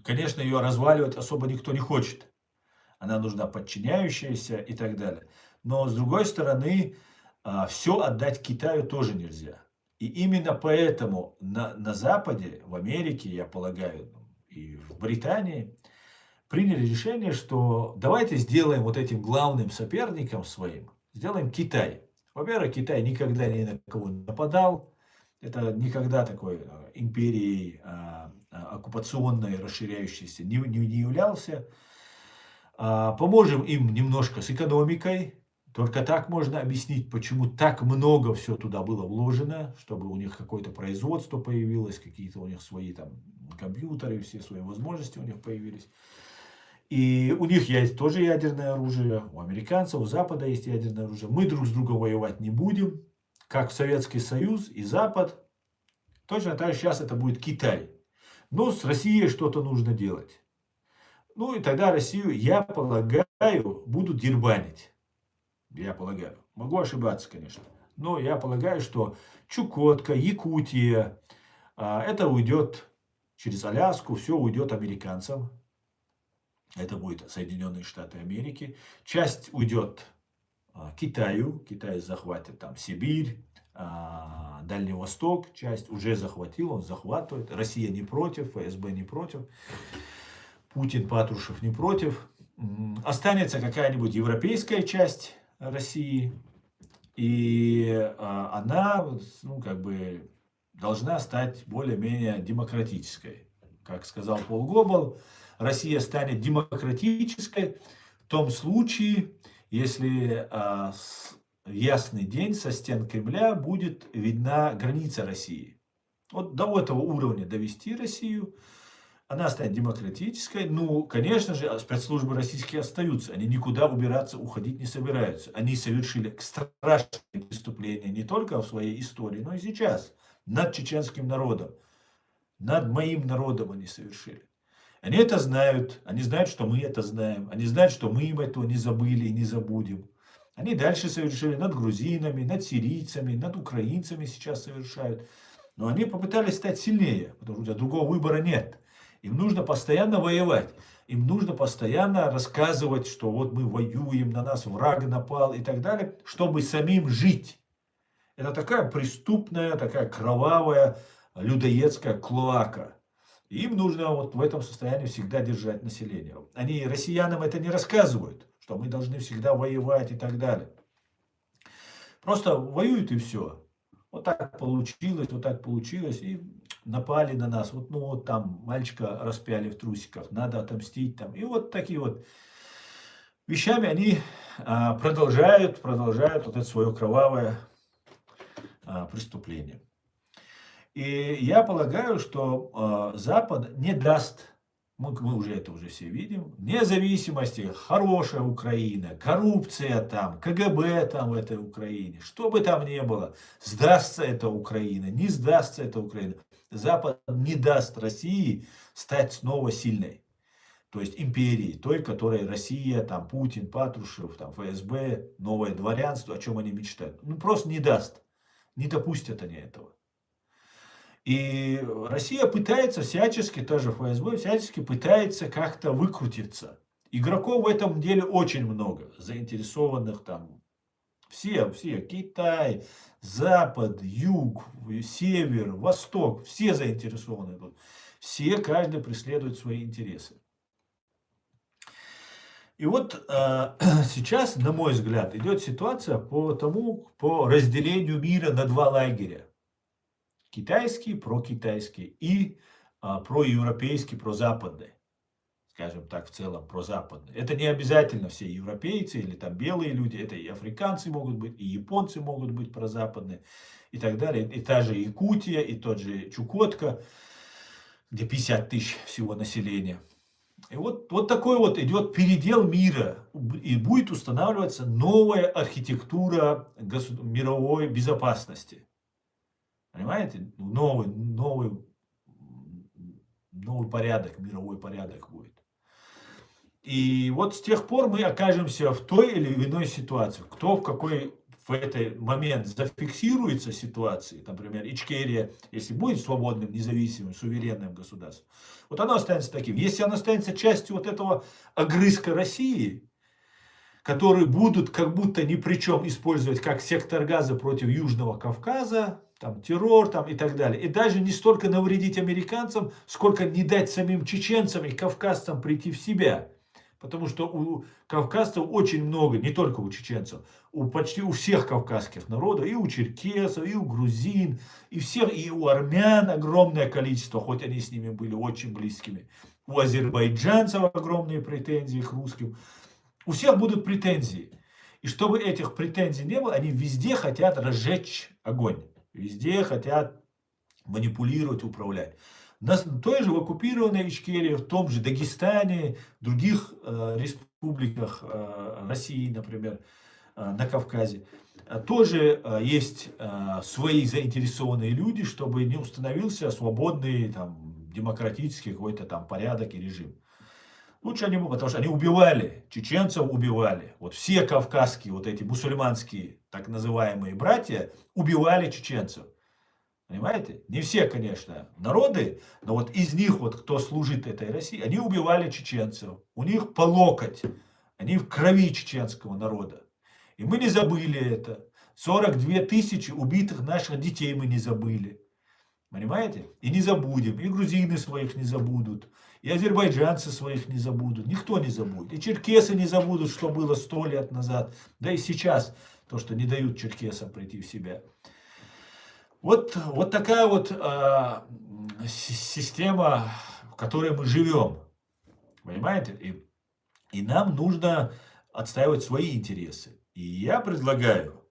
Конечно, ее разваливать особо никто не хочет. Она нужна подчиняющаяся и так далее. Но с другой стороны, все отдать Китаю тоже нельзя. И именно поэтому на Западе, в Америке, я полагаю, и в Британии, приняли решение, что давайте сделаем вот этим главным соперником своим, сделаем Китай. Во-первых, Китай никогда ни на кого не нападал. Это никогда такой империей оккупационной, расширяющейся не являлся. Поможем им немножко с экономикой. Только так можно объяснить, почему так много все туда было вложено, чтобы у них какое-то производство появилось, какие-то у них свои там компьютеры, все свои возможности у них появились. И у них есть тоже ядерное оружие, у американцев, у Запада есть ядерное оружие. Мы друг с другом воевать не будем, как Советский Союз и Запад. Точно так же сейчас это будет Китай. Но с Россией что-то нужно делать. Ну и тогда Россию, я полагаю, будут дербанить. Я полагаю. Могу ошибаться, конечно. Но я полагаю, что Чукотка, Якутия, это уйдет через Аляску, все уйдет американцам. Это будет Соединенные Штаты Америки. Часть уйдет Китаю. Китай захватит там Сибирь, Дальний Восток. Часть уже захватил, он захватывает. Россия не против, ФСБ не против. Путин, Патрушев не против. Останется какая-нибудь европейская часть России. И она, ну, как бы, должна стать более-менее демократической. Как сказал Пол Гоббл, Россия станет демократической в том случае, если в ясный день со стен Кремля будет видна граница России. Вот до этого уровня довести Россию, она станет демократической. Ну, конечно же, спецслужбы российские остаются. Они никуда убираться, уходить не собираются. Они совершили страшные преступления не только в своей истории, но и сейчас. Над чеченским народом. Над моим народом они совершили. Они это знают, они знают, что мы это знаем, они знают, что мы им этого не забыли и не забудем. Они дальше совершили над грузинами, над сирийцами, над украинцами сейчас совершают. Но они попытались стать сильнее, потому что другого выбора нет. Им нужно постоянно воевать. Им нужно постоянно рассказывать, что вот мы воюем, на нас враг напал и так далее, чтобы самим жить. Это такая преступная, такая кровавая, людоедская клоака. Им нужно вот в этом состоянии всегда держать население. Они россиянам это не рассказывают, что мы должны всегда воевать и так далее. Просто воюют и все. Вот так получилось, и напали на нас. Вот, ну вот там мальчика распяли в трусиках, надо отомстить там. И вот такие вот вещами они продолжают вот это свое кровавое преступление. И я полагаю, что Запад не даст, мы уже это уже все видим, независимости, хорошая Украина, коррупция там, КГБ там в этой Украине, что бы там ни было, сдастся эта Украина, не сдастся эта Украина. Запад не даст России стать снова сильной. То есть империей, той, которой Россия, там Путин, Патрушев, там ФСБ, новое дворянство, о чем они мечтают. Ну просто не даст, не допустят они этого. И Россия пытается всячески, тоже ФСБ, всячески пытается как-то выкрутиться. Игроков в этом деле очень много, заинтересованных там. Все, Китай, Запад, Юг, Север, Восток, все заинтересованы тут. Все, каждый преследует свои интересы. И вот сейчас, на мой взгляд, идет ситуация по разделению мира на два лагеря. Китайский, прокитайский и проевропейский, прозападный. Скажем так, в целом прозападный. Это не обязательно все европейцы или там белые люди, это и африканцы могут быть, и японцы могут быть прозападные и так далее. И та же Якутия, и тот же Чукотка, где 50 тысяч всего населения. И вот такой вот идет передел мира, и будет устанавливаться новая архитектура мировой безопасности. Понимаете? Новый порядок, мировой порядок будет. И вот с тех пор мы окажемся в той или иной ситуации. Кто в этот момент зафиксируется ситуацией, например, Ичкерия, если будет свободным, независимым, суверенным государством, вот оно останется таким. Если оно останется частью вот этого огрызка России, которые будут как будто ни при чем использовать как сектор газа против Южного Кавказа, там террор там, и так далее. И даже не столько навредить американцам, сколько не дать самим чеченцам и кавказцам прийти в себя. Потому что у кавказцев очень много, не только у чеченцев, почти у всех кавказских народов, и у черкесов, и у грузин, и у армян огромное количество, хоть они с ними были очень близкими. У азербайджанцев огромные претензии к русским. У всех будут претензии. И чтобы этих претензий не было, они везде хотят разжечь огонь. Везде хотят манипулировать, управлять. На той же в оккупированной Ичкерии, в том же Дагестане, в других республиках России, например, на Кавказе, тоже есть свои заинтересованные люди, чтобы не установился свободный, там, демократический какой-то там порядок и режим. Лучше они, потому что они убивали, чеченцев убивали. Вот все кавказские, вот эти мусульманские, так называемые братья, убивали чеченцев. Понимаете? Не все, конечно, народы, но вот из них, вот кто служит этой России, они убивали чеченцев. У них по локоть. Они в крови чеченского народа. И мы не забыли это. 42 тысячи убитых наших детей мы не забыли. Понимаете? И не забудем. И грузины своих не забудут. И азербайджанцы своих не забудут. Никто не забудет. И черкесы не забудут, что было 100 лет назад. Да и сейчас то, что не дают черкесам прийти в себя. Вот такая вот система, в которой мы живем. Понимаете? И нам нужно отстаивать свои интересы. И я предлагаю,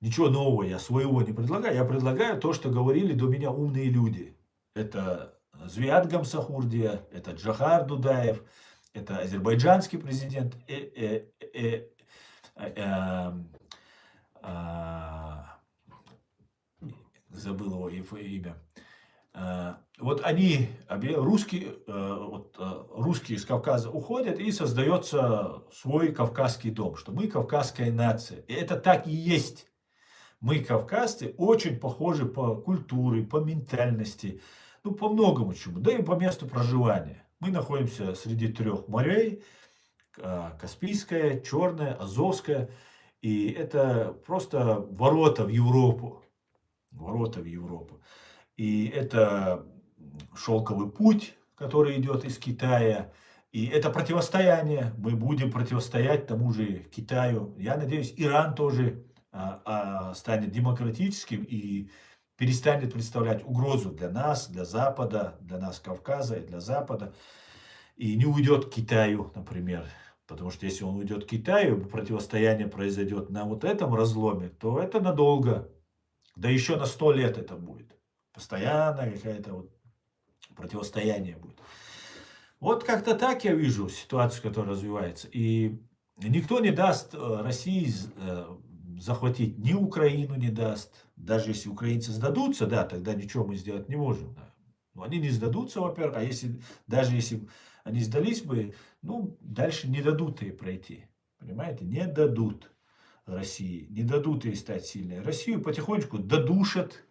ничего нового я своего не предлагаю, я предлагаю то, что говорили до меня умные люди. Это Звиат Гамсахурдия, это Джохар Дудаев, это азербайджанский президент, забыл его имя, вот они, русские, русские из Кавказа уходят, и создается свой кавказский дом, что мы кавказская нация. И это так и есть. Мы, кавказцы, очень похожи по культуре, по ментальности, ну, по многому чему, да и по месту проживания. Мы находимся среди трех морей: Каспийское, Черное, Азовское. И это просто ворота в Европу. Ворота в Европу. И это шелковый путь, который идет из Китая. И это противостояние. Мы будем противостоять тому же Китаю. Я надеюсь, Иран тоже станет демократическим и перестанет представлять угрозу для нас, для Запада, для нас, Кавказа и для Запада. И не уйдет к Китаю, например. Потому что если он уйдет к Китаю, противостояние произойдет на вот этом разломе, то это надолго. Да еще на 100 лет это будет. Постоянно какая-то вот противостояние будет. Вот как-то так я вижу ситуацию, которая развивается. И никто не даст России захватить, ни Украину не даст. Даже если украинцы сдадутся, да, тогда ничего мы сделать не можем. Да. Но они не сдадутся, во-первых, а если, даже если они сдались бы, ну, дальше не дадут ей пройти. Понимаете, не дадут России, не дадут ей стать сильной. Россию потихонечку додушат.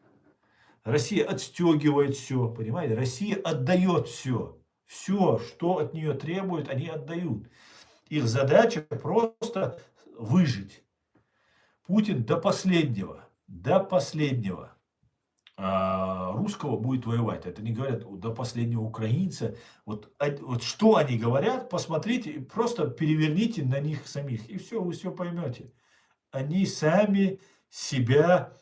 Россия отстегивает все, понимаете? Россия отдает все. Все, что от нее требуют, они отдают. Их задача просто выжить. Путин до последнего русского будет воевать. Это не говорят до последнего украинца. Вот что они говорят, посмотрите, просто переверните на них самих. И все, вы все поймете. Они сами себя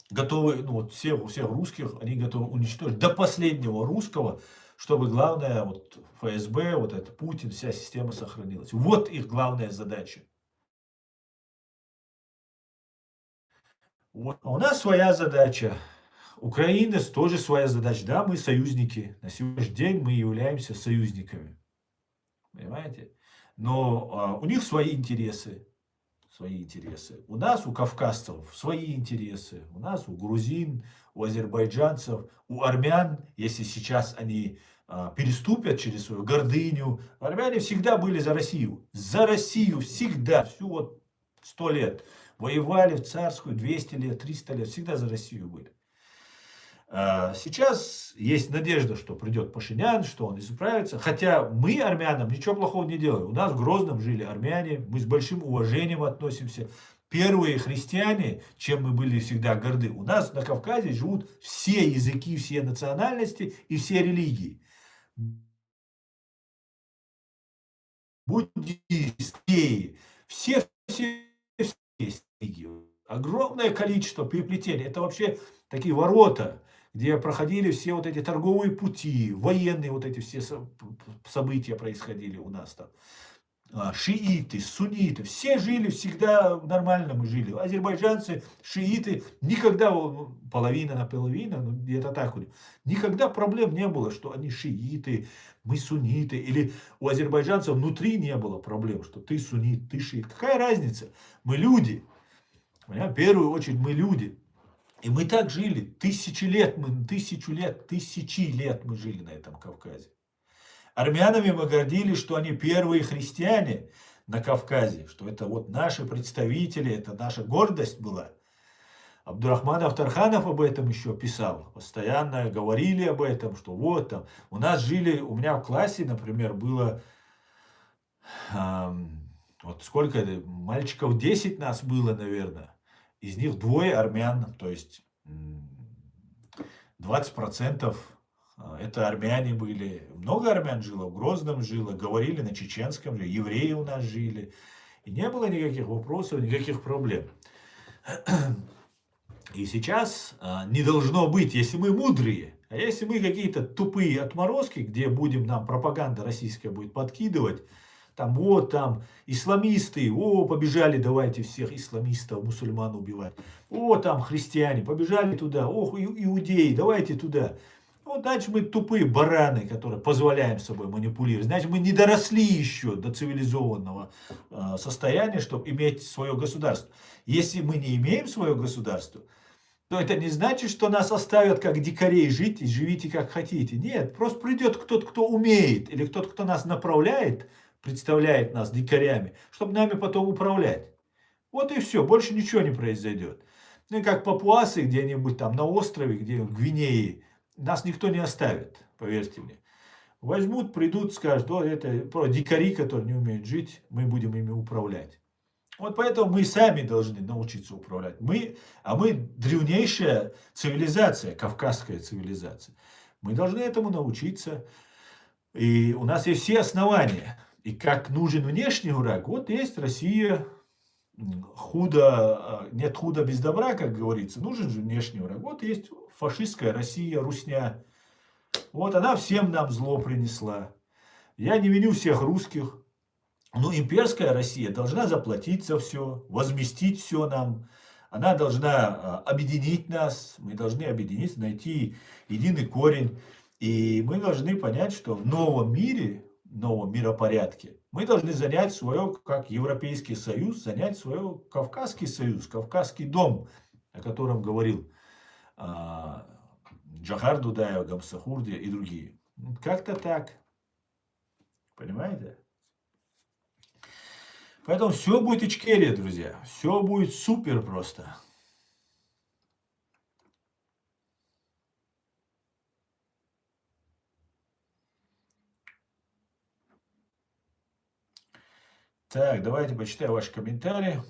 готовы, ну вот всех русских, они готовы уничтожить до последнего русского, чтобы главное, вот ФСБ, вот это Путин, вся система сохранилась. Вот их главная задача. Вот. А у нас своя задача. Украина тоже своя задача. Да, мы союзники. На сегодняшний день мы являемся союзниками. Понимаете? Но у них свои интересы. Свои интересы. У нас, у кавказцев, свои интересы. У нас, у грузин, у азербайджанцев, у армян, если сейчас они переступят через свою гордыню. Армяне всегда были за Россию. За Россию всегда. Всю вот 100 лет. Воевали в царскую 200 лет, 300 лет. Всегда за Россию были. Сейчас есть надежда, что придет Пашинян, что он исправится. Хотя мы армянам ничего плохого не делаем. У нас в Грозном жили армяне, мы с большим уважением относимся. Первые христиане, чем мы были всегда горды, у нас на Кавказе живут все языки, все национальности и все религии. Буддисты, все религии. Огромное количество переплетений. Это вообще такие ворота, где проходили все вот эти торговые пути, военные вот эти все события происходили у нас там. Шииты, сунниты, все жили всегда нормально, мы жили. Азербайджанцы, шииты, никогда, половина на половину, ну, где-то так вот, никогда проблем не было, что они шииты, мы сунниты, или у азербайджанцев внутри не было проблем, что ты суннит, ты шиит. Какая разница? Мы люди. В первую очередь мы люди. И мы так жили. Тысячи лет мы жили на этом Кавказе. Армянами мы гордились, что они первые христиане на Кавказе, что это вот наши представители, это наша гордость была. Абдурахман Тарханов об этом еще писал, постоянно говорили об этом, что вот там, у нас жили, у меня в классе, например, было, вот сколько это, мальчиков 10 нас было, наверное, из них двое армян, то есть 20%. Это армяне были. Много армян жило, в Грозном жило, говорили на чеченском же, евреи у нас жили. И не было никаких вопросов, никаких проблем. И сейчас не должно быть, если мы мудрые, а если мы какие-то тупые отморозки, где будем нам пропаганда российская будет подкидывать, там вот там исламисты, побежали, давайте всех исламистов, мусульман убивать. Там христиане, побежали туда, иудеи, давайте туда. Вот, значит, мы тупые бараны, которые позволяем собой манипулировать. Значит, мы не доросли еще до цивилизованного состояния, чтобы иметь свое государство. Если мы не имеем свое государство, Но это не значит, что нас оставят как дикарей жить и живите как хотите. Нет, просто придет кто-то, кто умеет, или кто-то, кто нас направляет, представляет нас дикарями, чтобы нами потом управлять. Вот и все, больше ничего не произойдет. Ну и как папуасы где-нибудь там на острове, где в Гвинее, нас никто не оставит, поверьте мне. Возьмут, придут, скажут: "О, это про дикари, которые не умеют жить, мы будем ими управлять". Вот поэтому мы сами должны научиться управлять. Мы древнейшая цивилизация, кавказская цивилизация. Мы должны этому научиться. И у нас есть все основания. И как нужен внешний враг, вот есть Россия. Худо, нет худа без добра, как говорится. Нужен же внешний враг. Вот есть фашистская Россия, Русня. Вот она всем нам зло принесла. Я не виню всех русских. Ну, имперская Россия должна заплатить за все, возместить все нам. Она должна объединить нас. Мы должны объединиться, найти единый корень. И мы должны понять, что в новом мире, в новом миропорядке, мы должны занять свое, как Европейский Союз, занять свое Кавказский Союз, Кавказский дом, о котором говорил Джохар Дудаев, Гамсахурди и другие. Как-то так. Понимаете? Поэтому все будет Ичкерия, друзья. Все будет супер просто. Так, давайте почитаю ваши комментарии.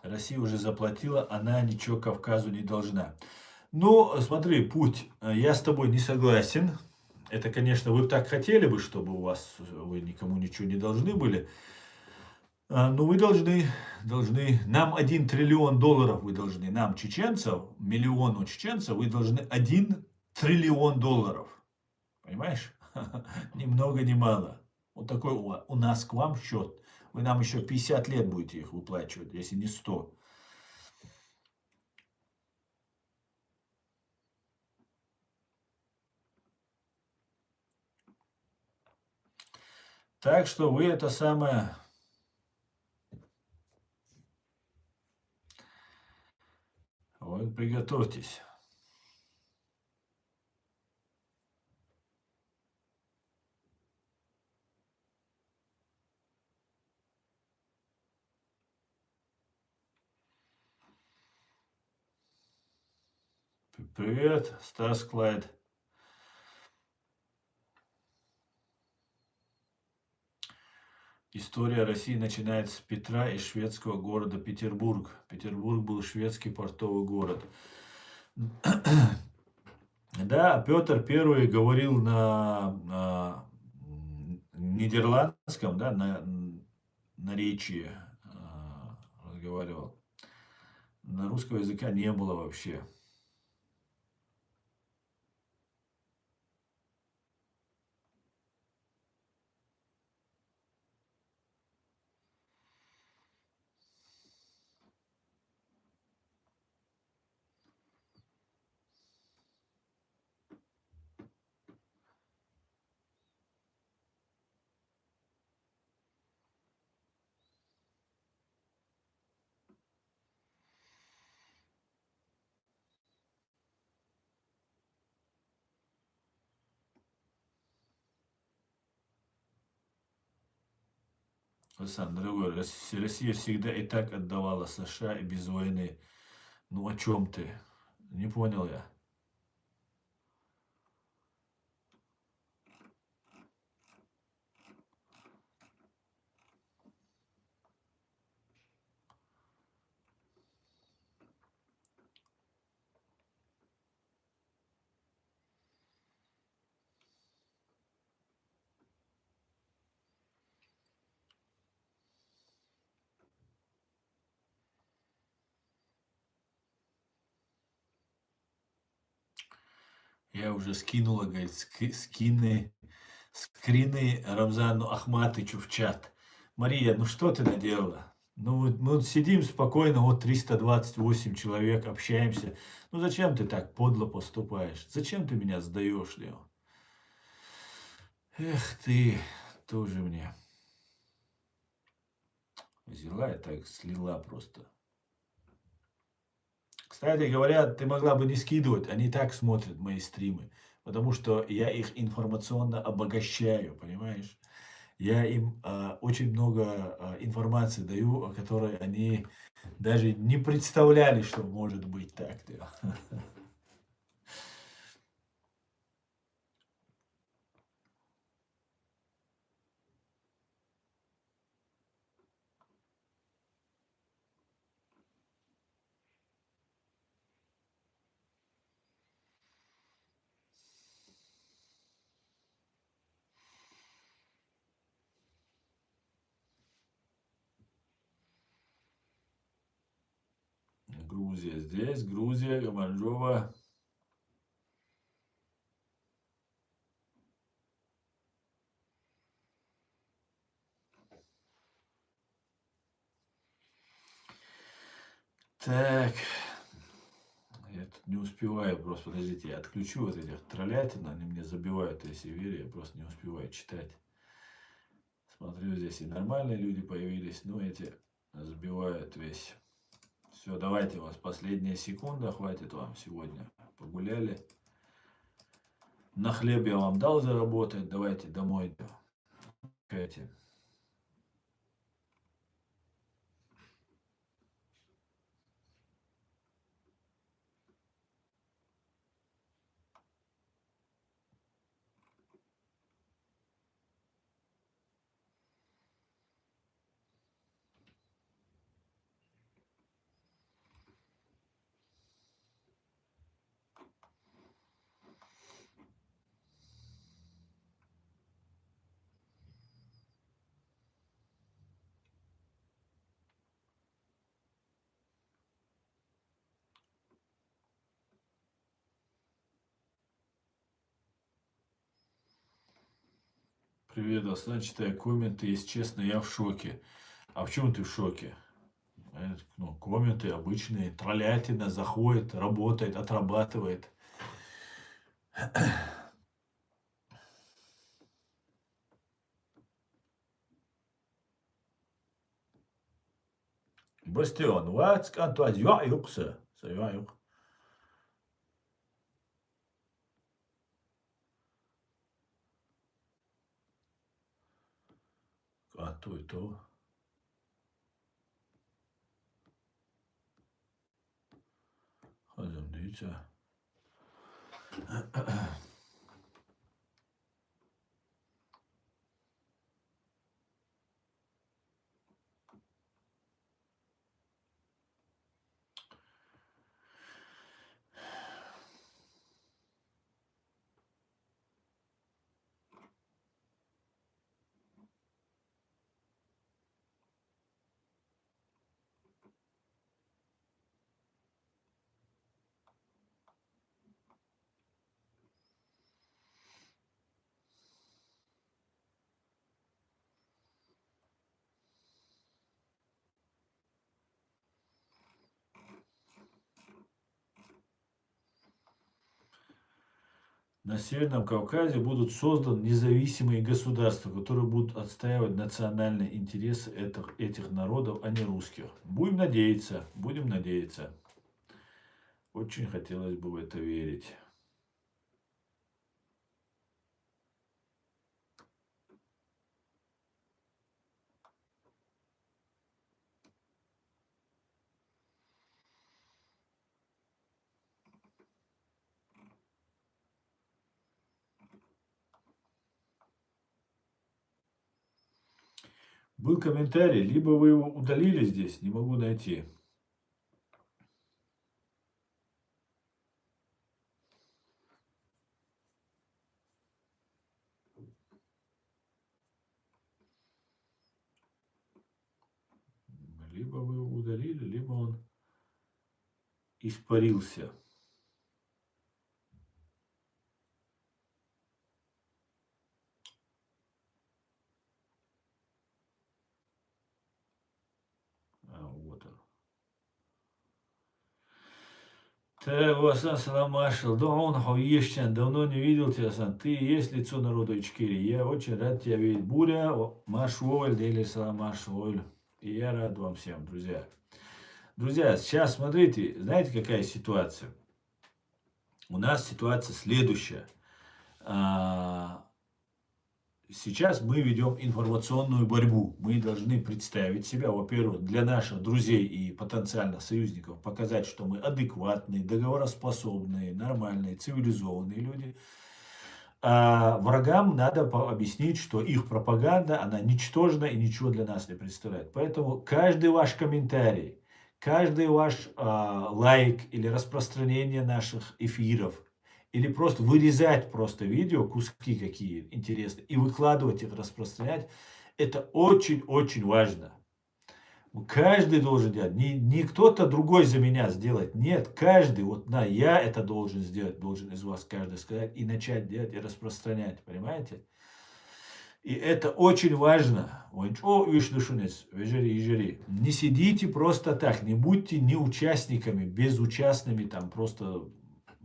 Россия уже заплатила, она ничего Кавказу не должна. Ну, смотри, путь, я с тобой не согласен. Это, конечно, вы так хотели бы, чтобы у вас, вы никому ничего не должны были. Но вы должны, нам 1 триллион долларов вы должны, нам, чеченцев, миллиону чеченцев, вы должны 1 триллион долларов. Понимаешь? Ни много, ни мало. Вот такой у нас к вам счет. Вы нам еще 50 лет будете их выплачивать, если не 100. Так что вы это самое... Вот, приготовьтесь. Привет, Стас Клайд. История России начинается с Петра и шведского города Петербург. Петербург был шведский портовый город. Да, Петр I говорил на нидерландском, да, на наречии разговаривал. На русского языка не было вообще. Александр, дорогой, Россия всегда и так отдавала США и без войны. Ну о чем ты? Не понял я. Я уже скинула, говорит, скины скрины Рамзану Ахматычу в чат. Мария, ну что ты наделала? Ну вот мы вот сидим спокойно, вот 328 человек, общаемся. Ну зачем ты так подло поступаешь? Зачем ты меня сдаешь, Лео? Эх ты, тоже мне. Взяла и так слила просто. Кстати говоря, ты могла бы не скидывать, они и так смотрят мои стримы, потому что я их информационно обогащаю, понимаешь? Я им очень много информации даю, о которой они даже не представляли, что может быть так. Да. Грузия здесь, Грузия, Гаманжова. Так, я тут не успеваю, просто подождите, я отключу вот этих троллятин, они мне забивают эти вери, я просто не успеваю читать. Смотрю, здесь и нормальные люди появились, но эти забивают весь. Все, давайте, у вас последняя секунда, хватит вам сегодня. Погуляли. На хлеб я вам дал заработать, давайте домой. Катя. Привет, Аслан, читаю комменты, если честно, я в шоке. А в чем ты в шоке? Ну, комменты обычные, троллятина заходит, работает, отрабатывает. Бастион, what's going to يقصى سيعيق. А то и то. Hocam diyeceğim. На Северном Кавказе будут созданы независимые государства, которые будут отстаивать национальные интересы этих народов, а не русских. Будем надеяться, будем надеяться. Очень хотелось бы в это верить. Был комментарий, либо вы его удалили здесь, не могу найти. Либо вы его удалили, либо он испарился. Так, Асан, салам маршал. Да он Хавьещан, давно не видел тебя, Асан. Ты и есть лицо народа Ичкерии. Я очень рад тебя видеть. Буря, Машволь, Дели салам Машволь. И я рад вам всем, друзья. Друзья, сейчас смотрите, знаете, какая ситуация? У нас ситуация следующая. Сейчас мы ведем информационную борьбу. Мы должны представить себя, во-первых, для наших друзей и потенциальных союзников, показать, что мы адекватные, договороспособные, нормальные, цивилизованные люди. А врагам надо объяснить, что их пропаганда, она ничтожна и ничего для нас не представляет. Поэтому каждый ваш комментарий, каждый ваш лайк или распространение наших эфиров, или просто вырезать просто видео, куски какие интересные, и выкладывать их, распространять, это очень-очень важно. Каждый должен делать, не кто-то другой за меня сделать, нет, каждый, вот на, я это должен сделать, должен из вас каждый сказать, и начать делать, и распространять, понимаете? И это очень важно. Не сидите просто так, не будьте не участниками, безучастными, там просто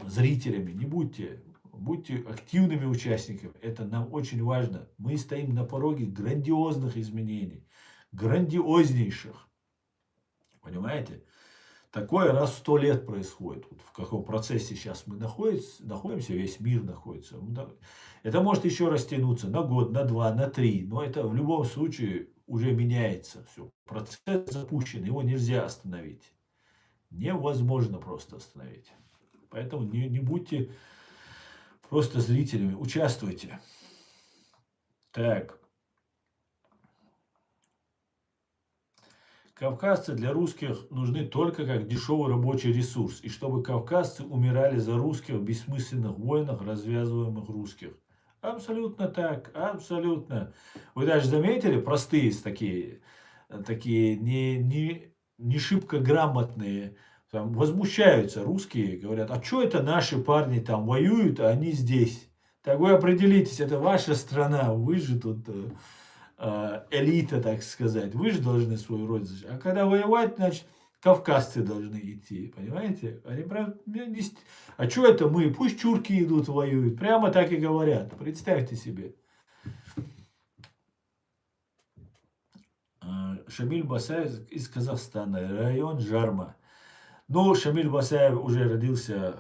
зрителями, не будьте. Будьте активными участниками. Это нам очень важно. Мы стоим на пороге грандиозных изменений. Грандиознейших. Понимаете? Такое раз в 100 лет происходит. Вот в каком процессе сейчас мы находимся, весь мир находится. Это может еще растянуться на год, на 2, на 3. Но это в любом случае уже меняется все. Процесс запущен, его нельзя остановить. Невозможно просто остановить. Поэтому не будьте просто зрителями, участвуйте. Так. Кавказцы для русских нужны только как дешевый рабочий ресурс. И чтобы кавказцы умирали за русских в бессмысленных войнах, развязываемых русских. Абсолютно так, абсолютно. Вы даже заметили, простые такие не шибко грамотные, там, возмущаются русские, говорят, а что это наши парни там воюют, а они здесь? Так вы определитесь, это ваша страна, вы же тут элита, так сказать, вы же должны свою родину защищать. А когда воевать, значит, кавказцы должны идти, понимаете? Они прям, а что это мы? Пусть чурки идут, воюют. Прямо так и говорят. Представьте себе. Шамиль Басаев из Казахстана, район Жарма. Ну, Шамиль Басаев уже родился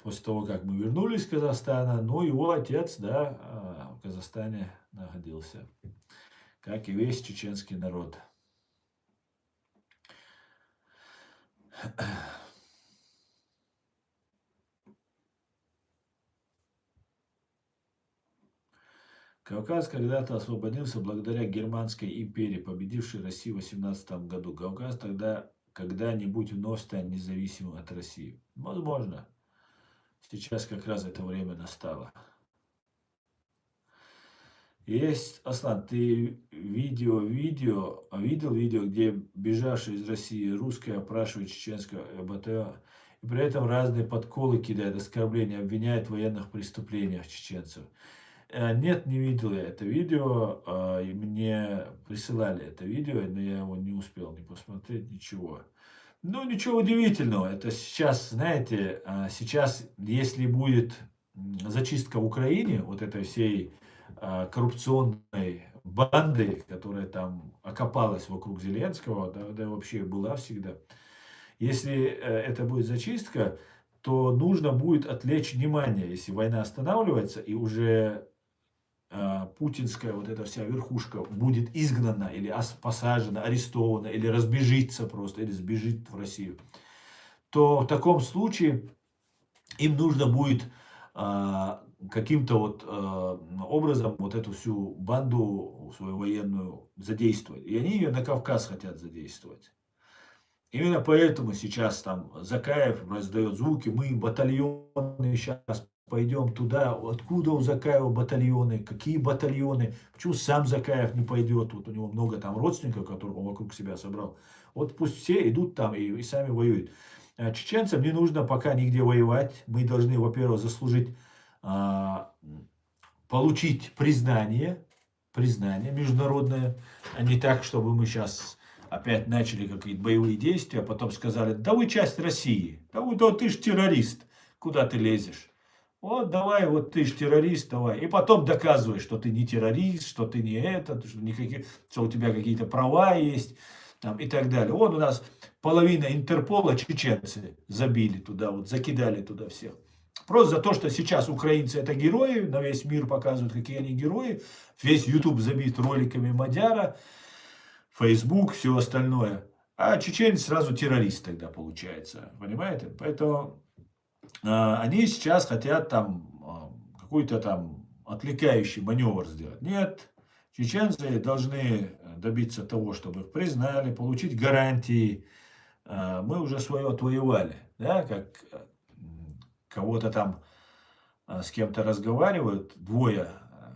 после того, как мы вернулись из Казахстана, но его отец, да, в Казахстане находился, как и весь чеченский народ. Кавказ когда-то освободился благодаря Германской империи, победившей Россию в 18 году. Кавказ тогда когда-нибудь вновь станет независимым от России. Возможно. Сейчас как раз это время настало. Есть, Аслан, ты видел видео, где бежавший из России русский опрашивает чеченского БТО, и при этом разные подколы кидает, оскорбления, обвиняет в военных преступлениях чеченцев. Нет, не видел я это видео, и мне присылали это видео, но я его не успел не посмотреть, ничего. Ну, ничего удивительного, это сейчас, знаете, сейчас, если будет зачистка в Украине, вот этой всей коррупционной банды, которая там окопалась вокруг Зеленского, да вообще была всегда. Если это будет зачистка, то нужно будет отвлечь внимание, если война останавливается и уже путинская вот эта вся верхушка будет изгнана или посажена, арестована, или разбежится просто, или сбежит в Россию, то в таком случае им нужно будет каким-то вот образом вот эту всю банду свою военную задействовать. И они ее на Кавказ хотят задействовать. Именно поэтому сейчас там Закаев раздает звуки, мы батальоны сейчас пойдем туда, откуда у Закаева батальоны, какие батальоны, почему сам Закаев не пойдет, вот у него много там родственников, которых он вокруг себя собрал, вот пусть все идут там и сами воюют. Чеченцам не нужно пока нигде воевать, мы должны, во-первых, заслужить, получить признание международное, а не так, чтобы мы сейчас опять начали какие-то боевые действия, а потом сказали, да вы часть России, да ты ж террорист, куда ты лезешь? Вот давай, вот ты ж террорист, давай. И потом доказывай, что ты не террорист, что ты не это, что у тебя какие-то права есть там, и так далее. Вот у нас половина Интерпола чеченцы забили туда, вот закидали туда всех. Просто за то, что сейчас украинцы это герои, на весь мир показывают, какие они герои. Весь YouTube забит роликами Мадяра, Facebook, все остальное. А чеченец сразу террорист тогда получается. Понимаете? Поэтому они сейчас хотят там какой-то там отвлекающий маневр сделать. Нет, чеченцы должны добиться того, чтобы их признали, получить гарантии. Мы уже свое отвоевали, да, как кого-то там с кем-то разговаривают, двое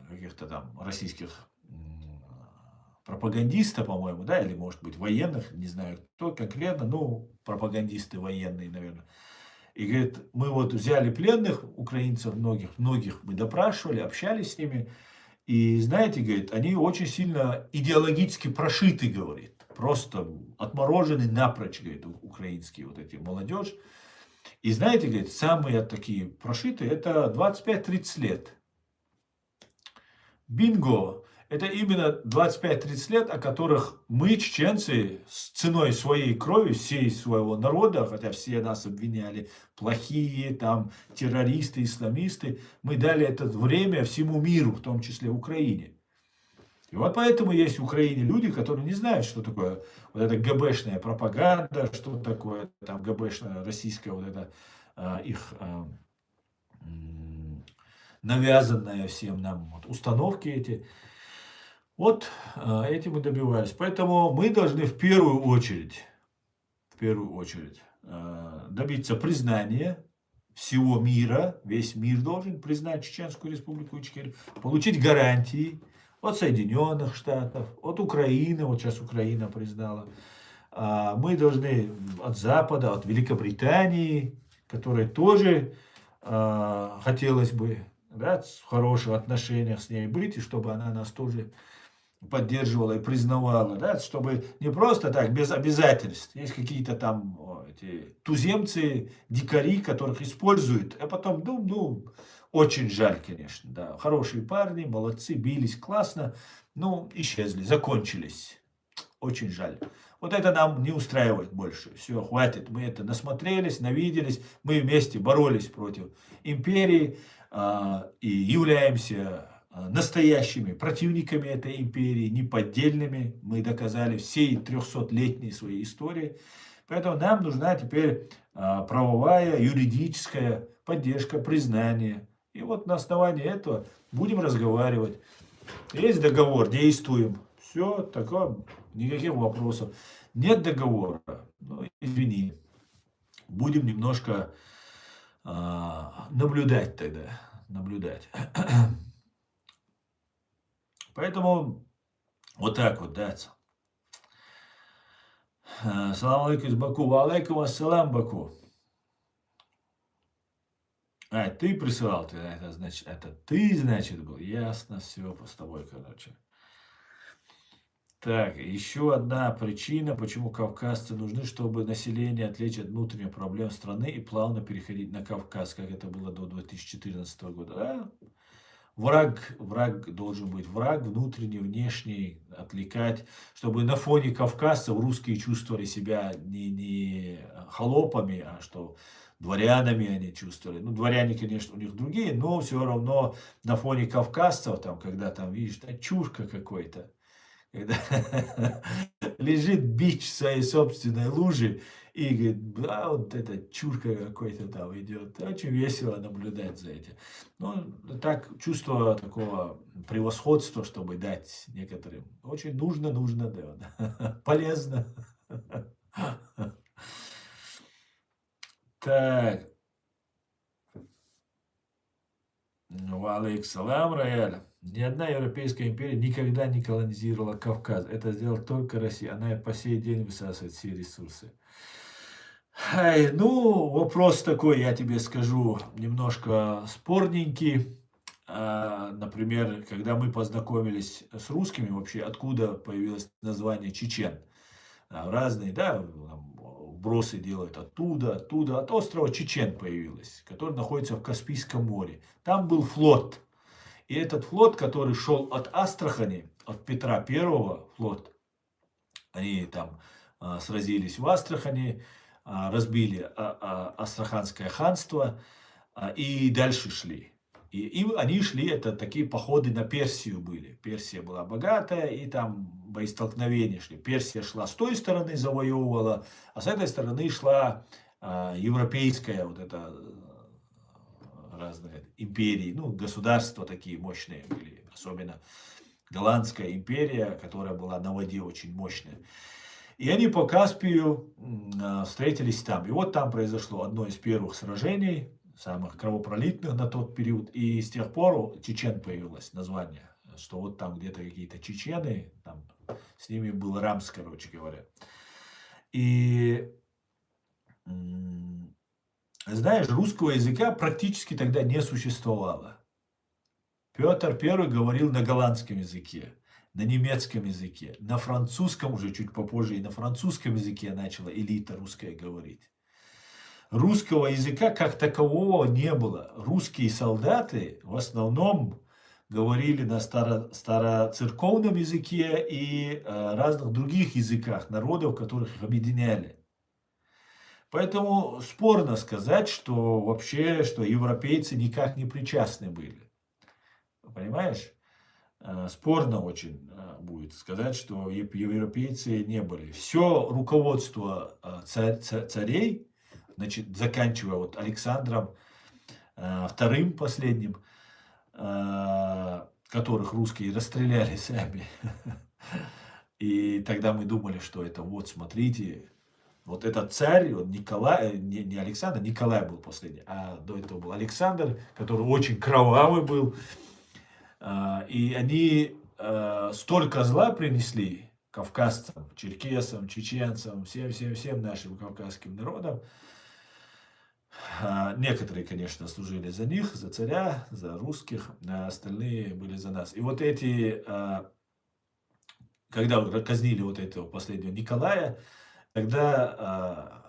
каких-то там российских пропагандистов, по-моему, да, или может быть военных, не знаю кто конкретно, ну, пропагандисты военные, наверное. И говорит, мы вот взяли пленных украинцев многих мы допрашивали, общались с ними. И знаете, говорит, они очень сильно идеологически прошиты, говорит. Просто отморожены напрочь, говорит, украинские вот эти молодежь. И знаете, говорит, самые такие прошитые, это 25-30 лет. Бинго! Это именно 25-30 лет, о которых мы, чеченцы, с ценой своей крови, всей своего народа, хотя все нас обвиняли, плохие, там, террористы, исламисты, мы дали это время всему миру, в том числе Украине. И вот поэтому есть в Украине люди, которые не знают, что такое вот эта ГБшная пропаганда, что такое там ГБшная российская вот эта их навязанная всем нам вот, установки эти. Вот этим мы добивались. Поэтому мы должны в первую очередь добиться признания всего мира, весь мир должен признать Чеченскую Республику Ичкерию, получить гарантии от Соединенных Штатов, от Украины, вот сейчас Украина признала. Мы должны от Запада, от Великобритании, которой тоже хотелось бы, да, в хороших отношениях с ней быть, и чтобы она нас тоже поддерживала и признавала, да, чтобы не просто так, без обязательств. Есть какие-то там эти туземцы, дикари, которых используют, а потом, очень жаль, конечно, да. Хорошие парни, молодцы, бились классно, ну, исчезли, закончились. Очень жаль. Вот это нам не устраивает больше. Все, хватит. Мы это насмотрелись, навиделись. Мы вместе боролись против империи и являемся настоящими противниками этой империи, неподдельными. Мы доказали всей 300-летней своей истории. Поэтому нам нужна теперь правовая, юридическая поддержка, признание. И вот на основании этого будем разговаривать. Есть договор, действуем. Все, такое, никаких вопросов. Нет договора, ну, извини. Будем немножко наблюдать тогда. Наблюдать. Поэтому вот так вот, да. Салам алейкум из Баку. Ва алейкум ассалам, Баку. Ты присылал, это значит, это ты, значит, был. Ясно, все с тобой, короче. Так, еще одна причина, почему кавказцы нужны, чтобы население отвлечь от внутренних проблем страны и плавно переходить на Кавказ, как это было до 2014 года. Враг должен быть враг, внутренний, внешний, отвлекать, чтобы на фоне кавказцев русские чувствовали себя не холопами, а что дворянами они чувствовали. Ну, дворяне, конечно, у них другие, но все равно на фоне кавказцев, там, когда там, видишь, чушка какой-то, когда лежит бич в своей собственной луже и говорит, вот эта чурка какой-то там идет. Очень весело наблюдать за этим. Ну, так, чувство такого превосходства, чтобы дать некоторым. Очень нужно, да. Полезно. Так. Валейк салам, Рояль. Ни одна европейская империя никогда не колонизировала Кавказ. Это сделала только Россия. Она и по сей день высасывает все ресурсы. Ну, вопрос такой, я тебе скажу, немножко спорненький. Например, когда мы познакомились с русскими, вообще откуда появилось название чечен? разные, да, там, бросы делают оттуда, оттуда, от острова Чечен появилась, который находится в Каспийском море. Там был флот. И этот флот, который шел от Астрахани, от Петра Первого флот, они там сразились в Астрахани, разбили Астраханское ханство и дальше шли. И они шли, это такие походы на Персию были. Персия была богатая, и там боестолкновения шли. Персия шла с той стороны, завоевывала, а с этой стороны шла европейская вот эта разные империи, ну, государства такие мощные были, особенно Голландская империя, которая была на воде очень мощная. И они по Каспию встретились там. И вот там произошло одно из первых сражений, самых кровопролитных на тот период. И с тех пор Чечен появилось название, что вот там где-то какие-то чечены, там с ними был Рамс, короче говоря. И знаешь, русского языка практически тогда не существовало. Петр I говорил на голландском языке, на немецком языке, на французском уже чуть попозже, и на французском языке начала элита русская говорить. Русского языка как такового не было. Русские солдаты в основном говорили на староцерковном языке и разных других языках народов, которых их объединяли. Поэтому спорно сказать, что вообще, что европейцы никак не причастны были. Понимаешь? Спорно очень будет сказать, что европейцы не были. Все руководство царей, значит, заканчивая вот Александром II последним, которых русские расстреляли сами. И тогда мы думали, что это вот, смотрите, вот этот царь, он Николай, не Александр, Николай был последний, а до этого был Александр, который очень кровавый был. И они столько зла принесли кавказцам, черкесам, чеченцам, всем нашим кавказским народам. Некоторые, конечно, служили за них, за царя, за русских, а остальные были за нас. И вот эти, когда казнили вот этого последнего Николая, тогда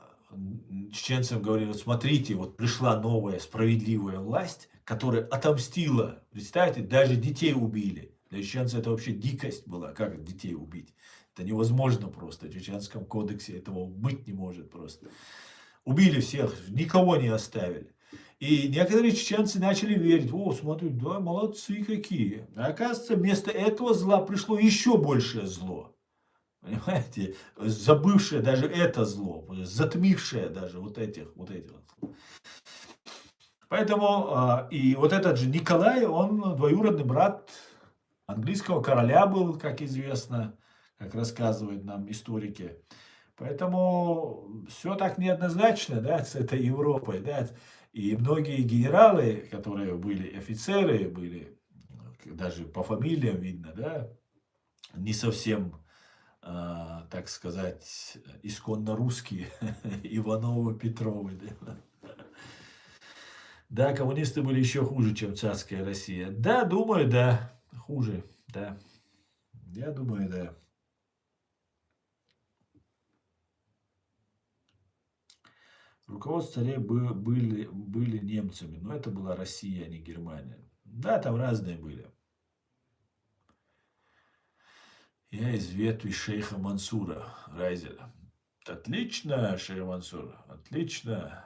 чеченцам говорили: вот смотрите, вот пришла новая справедливая власть, которая отомстила. Представьте, даже детей убили. Для чеченцев это вообще дикость была, как детей убить. Это невозможно просто. В чеченском кодексе этого быть не может просто. Убили всех, никого не оставили. И некоторые чеченцы начали верить: о, смотри, да, молодцы какие. А оказывается, вместо этого зла пришло еще большее зло. Понимаете, забывшее даже это зло, затмившее даже вот этих. Поэтому и вот этот же Николай, он двоюродный брат английского короля был, как известно, как рассказывают нам историки. Поэтому все так неоднозначно, да, с этой Европой, да. И многие генералы, которые были офицеры, были даже по фамилиям видно, да, не совсем, так сказать, исконно русские, Ивановы, Петровы. Да. Да, коммунисты были еще хуже, чем царская Россия. Да, думаю, да, хуже, да. Я думаю, да. Руководство царей были немцами, но это была Россия, а не Германия. Да, там разные были. Я из ветви шейха Мансура, Райзера. Отлично, шейх Мансур, отлично.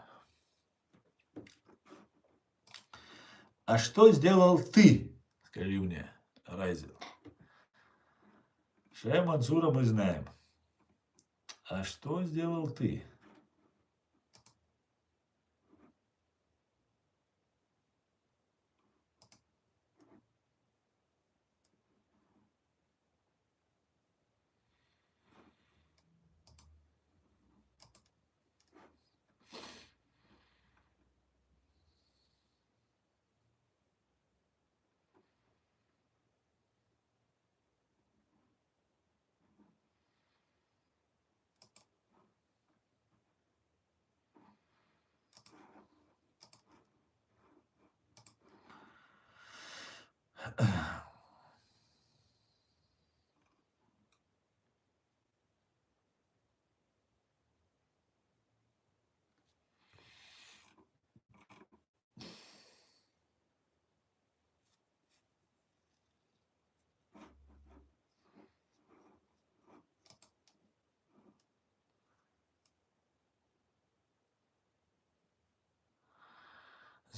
А что сделал ты? Скажи мне, Райзер. Шейх Мансура мы знаем. А что сделал ты?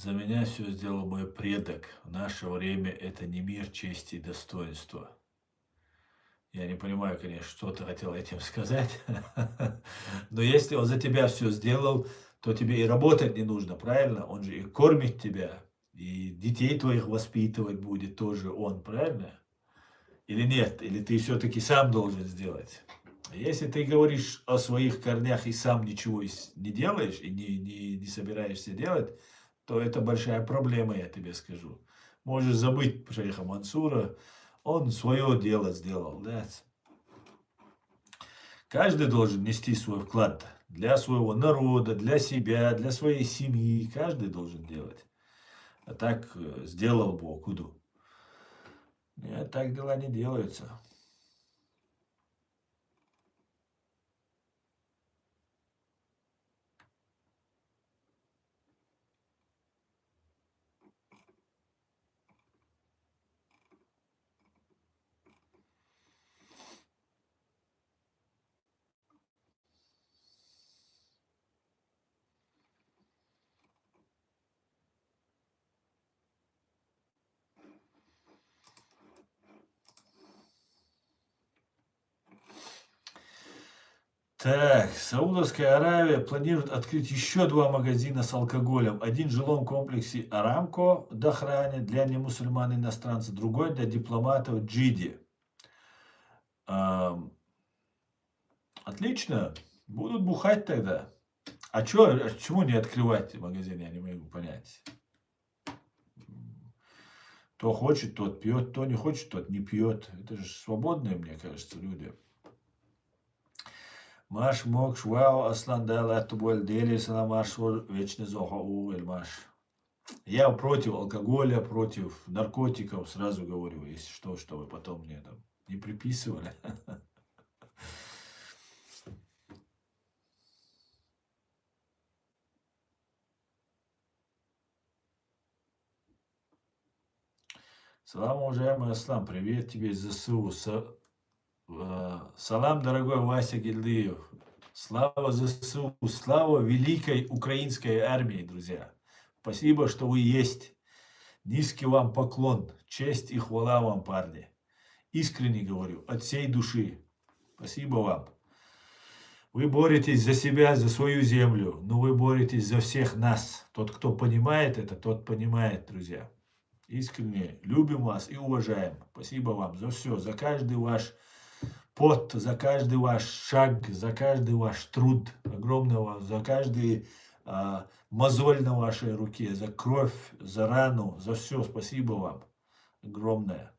За меня все сделал мой предок. В наше время это не мир чести и достоинства. Я не понимаю, конечно, что ты хотел этим сказать. Но если он за тебя все сделал, то тебе и работать не нужно, правильно? Он же и кормит тебя, и детей твоих воспитывать будет тоже он, правильно? Или нет? Или ты все-таки сам должен сделать? Если ты говоришь о своих корнях и сам ничего не делаешь, и не собираешься делать, то это большая проблема, я тебе скажу. Можешь забыть шейха Мансура, он свое дело сделал, да? Каждый должен нести свой вклад для своего народа, для себя, для своей семьи. Каждый должен делать. А так сделал Бог, куду. Нет, так дела не делаются. Так, Саудовская Аравия планирует открыть еще 2 магазина с алкоголем. Один в жилом комплексе Арамко Дахране для немусульман иностранцев, другой для дипломатов Джиди. Отлично, будут бухать тогда. Чему не открывать магазин, я не могу понять. Кто хочет, тот пьет, кто не хочет, тот не пьет. Это же свободные, мне кажется, люди. Маш мог швау асландал атуболь дели саламаш вечный зоха маш. Я против алкоголя, против наркотиков, сразу говорю, если что, что вы потом мне там не приписывали. Салам, уважаемый Аслан, привет тебе из ЗСУ. Салам, дорогой Вася Гильдыев. Слава ЗСУ, слава великой украинской армии, друзья. Спасибо, что вы есть. Низкий вам поклон, честь и хвала вам, парни. Искренне говорю, от всей души. Спасибо вам. Вы боретесь за себя, за свою землю, но вы боретесь за всех нас. Тот, кто понимает это, тот понимает, друзья. Искренне любим вас и уважаем. Спасибо вам за все, за каждый ваш пот, за каждый ваш шаг, за каждый ваш труд. Огромное вам, за каждый мозоль на вашей руке, за кровь, за рану, за все. Спасибо вам. Огромное.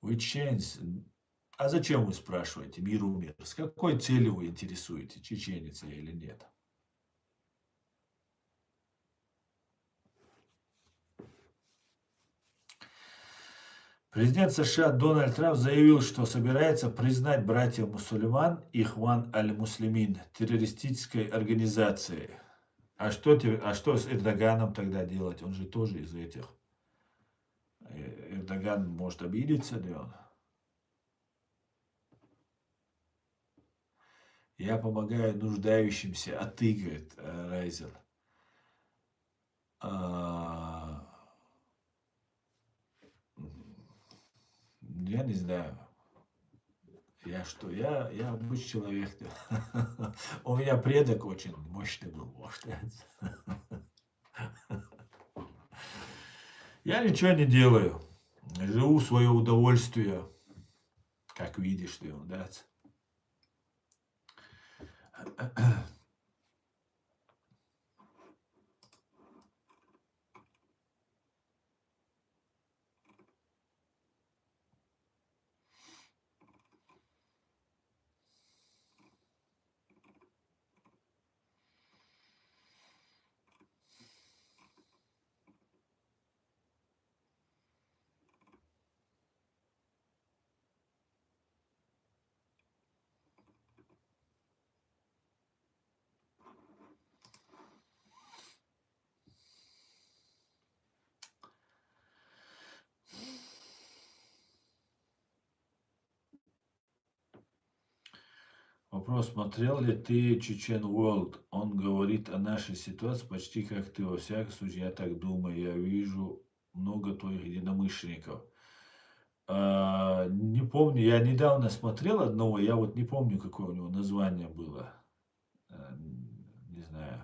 Вы чеченец. А зачем вы спрашиваете миру мир? С какой целью вы интересуете, чеченец я или нет? Президент США Дональд Трамп заявил, что собирается признать братьев мусульман Ихван аль-Муслимин террористической организацией. А что с Эрдоганом тогда делать? Он же тоже из этих. Эрдоган может обидеться, да он? Я помогаю нуждающимся, а ты, говорит, Райзер. Я не знаю. Я что? Я обычный человек. У меня предок очень мощный был, может. Я ничего не делаю. Живу в свое удовольствие. Как видишь ты, да? Вопрос, смотрел ли ты Чечен World? Он говорит о нашей ситуации почти как ты. Во всяком случае, я так думаю. Я вижу много твоих единомышленников. Не помню, я недавно смотрел одного, я вот не помню, какое у него название было. Не знаю.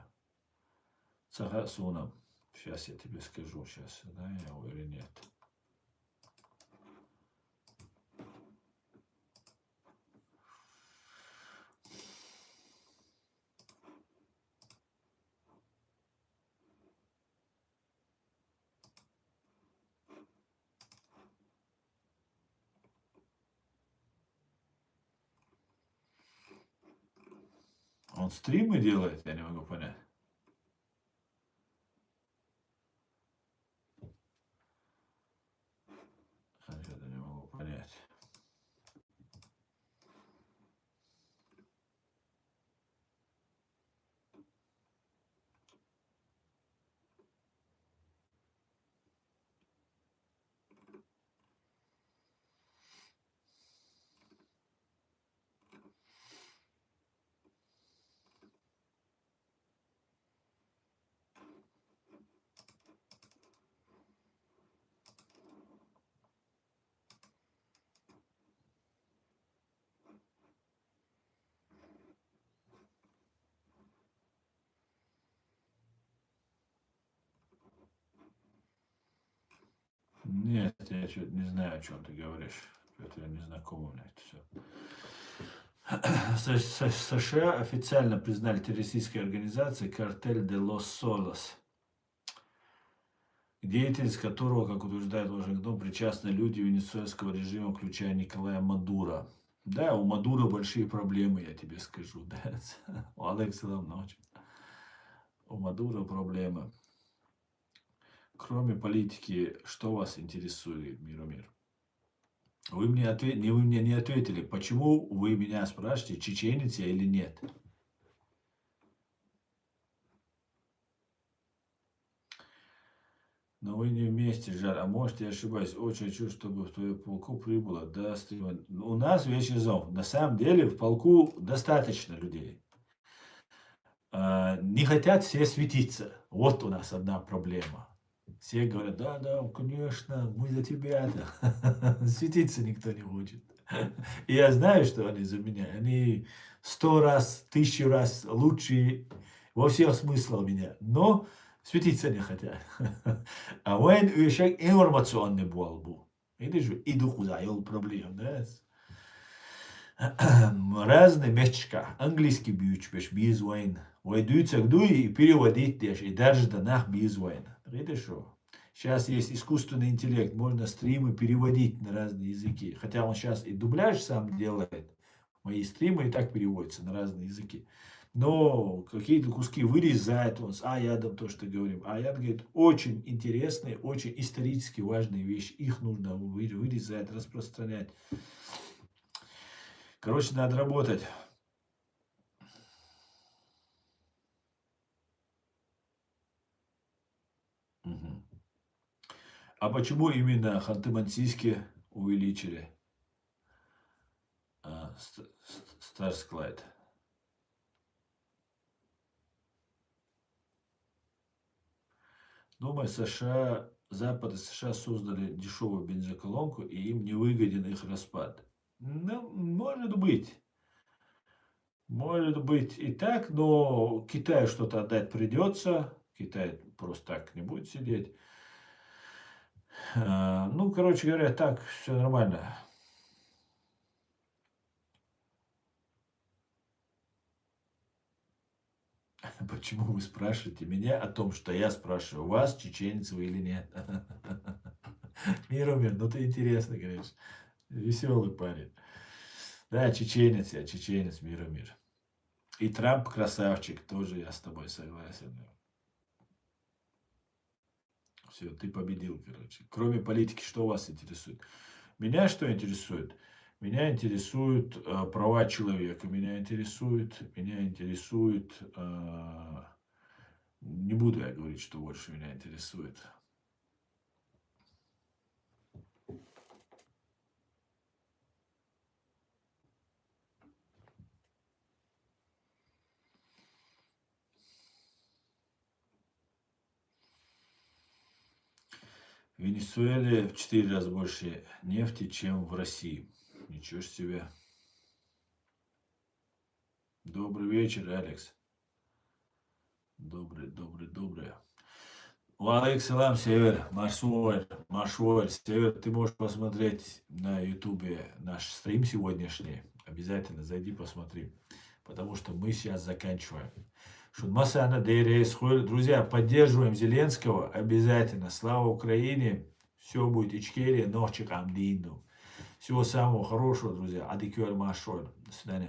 Сагасуном. Сейчас я тебе скажу, сейчас, да, я его или нет. Он стримы делает, я не могу понять. Я не могу понять. Нет, я что-то не знаю, о чем ты говоришь. Это не знакомо мне это все. США официально признали террористической организацией «Картель де лос Солос», к деятельности которого, как утверждает Вашингтон, причастны люди венесуэльского режима, включая Николая Мадуро. Да, у Мадуро большие проблемы, я тебе скажу. Да. У Алекса ночь. У Мадуро проблемы. Кроме политики, что вас интересует, Миромир? Вы мне не ответили, почему вы меня спрашиваете, чеченец я или нет? Но вы не вместе, жаль. А может, я ошибаюсь. Очень хочу, чтобы в твою полку прибыло. Да, у нас вечный зов. На самом деле в полку достаточно людей. Не хотят все светиться. Вот у нас одна проблема. Все говорят, да, да, конечно, мы за тебя. Да. Светиться никто не хочет. И я знаю, что они за меня. Они 100 раз, 1000 раз лучше во всех смыслах меня. Но светиться не хотят. А when üşek информационный был. Видишь, иду куда, я проблем, да? Разные местечка. Английский бьючпеш, безвойн. Войдутся гдуй и переводить даже, и даже danach безвойн. Видишь, что? Сейчас есть искусственный интеллект, можно стримы переводить на разные языки. Хотя он сейчас и дубляж сам делает. Мои стримы и так переводятся на разные языки. Но какие-то куски вырезает он с аядом, то, что говорим. Аяд говорит, очень интересные, очень исторически важные вещи. Их нужно вырезать, распространять. Короче, надо работать. Угу. А почему именно Ханты-Мансийске увеличили Старсклайд? Думаю, США, Запад и США создали дешевую бензоколонку, и им не выгоден их распад. Ну, может быть. Может быть и так, но Китаю что-то отдать придется. Китай просто так не будет сидеть. Ну, короче говоря, так все нормально. Почему вы спрашиваете меня о том, что я спрашиваю вас, чеченец вы или нет? Миромир, ну ты интересно, конечно. Веселый парень. Да, чеченец я, чеченец, Миромир. И Трамп красавчик, тоже я с тобой согласен. Все, ты победил, короче. Кроме политики, что вас интересует? Меня что интересует? Меня интересуют права человека, меня интересует, не буду я говорить, что больше меня интересует. В Венесуэле в 4 раза больше нефти, чем в России. Ничего ж себе. Добрый вечер, Алекс. Добрый. Валейкум Север, Маршвуэр, Север, ты можешь посмотреть на ютубе наш стрим сегодняшний. Обязательно зайди, посмотри. Потому что мы сейчас заканчиваем. Друзья, поддерживаем Зеленского обязательно. Слава Украине. Все будет Ичкерия, Нохчик Амдинду. Всего самого хорошего, друзья. Адикер Маршвуэр. До свидания.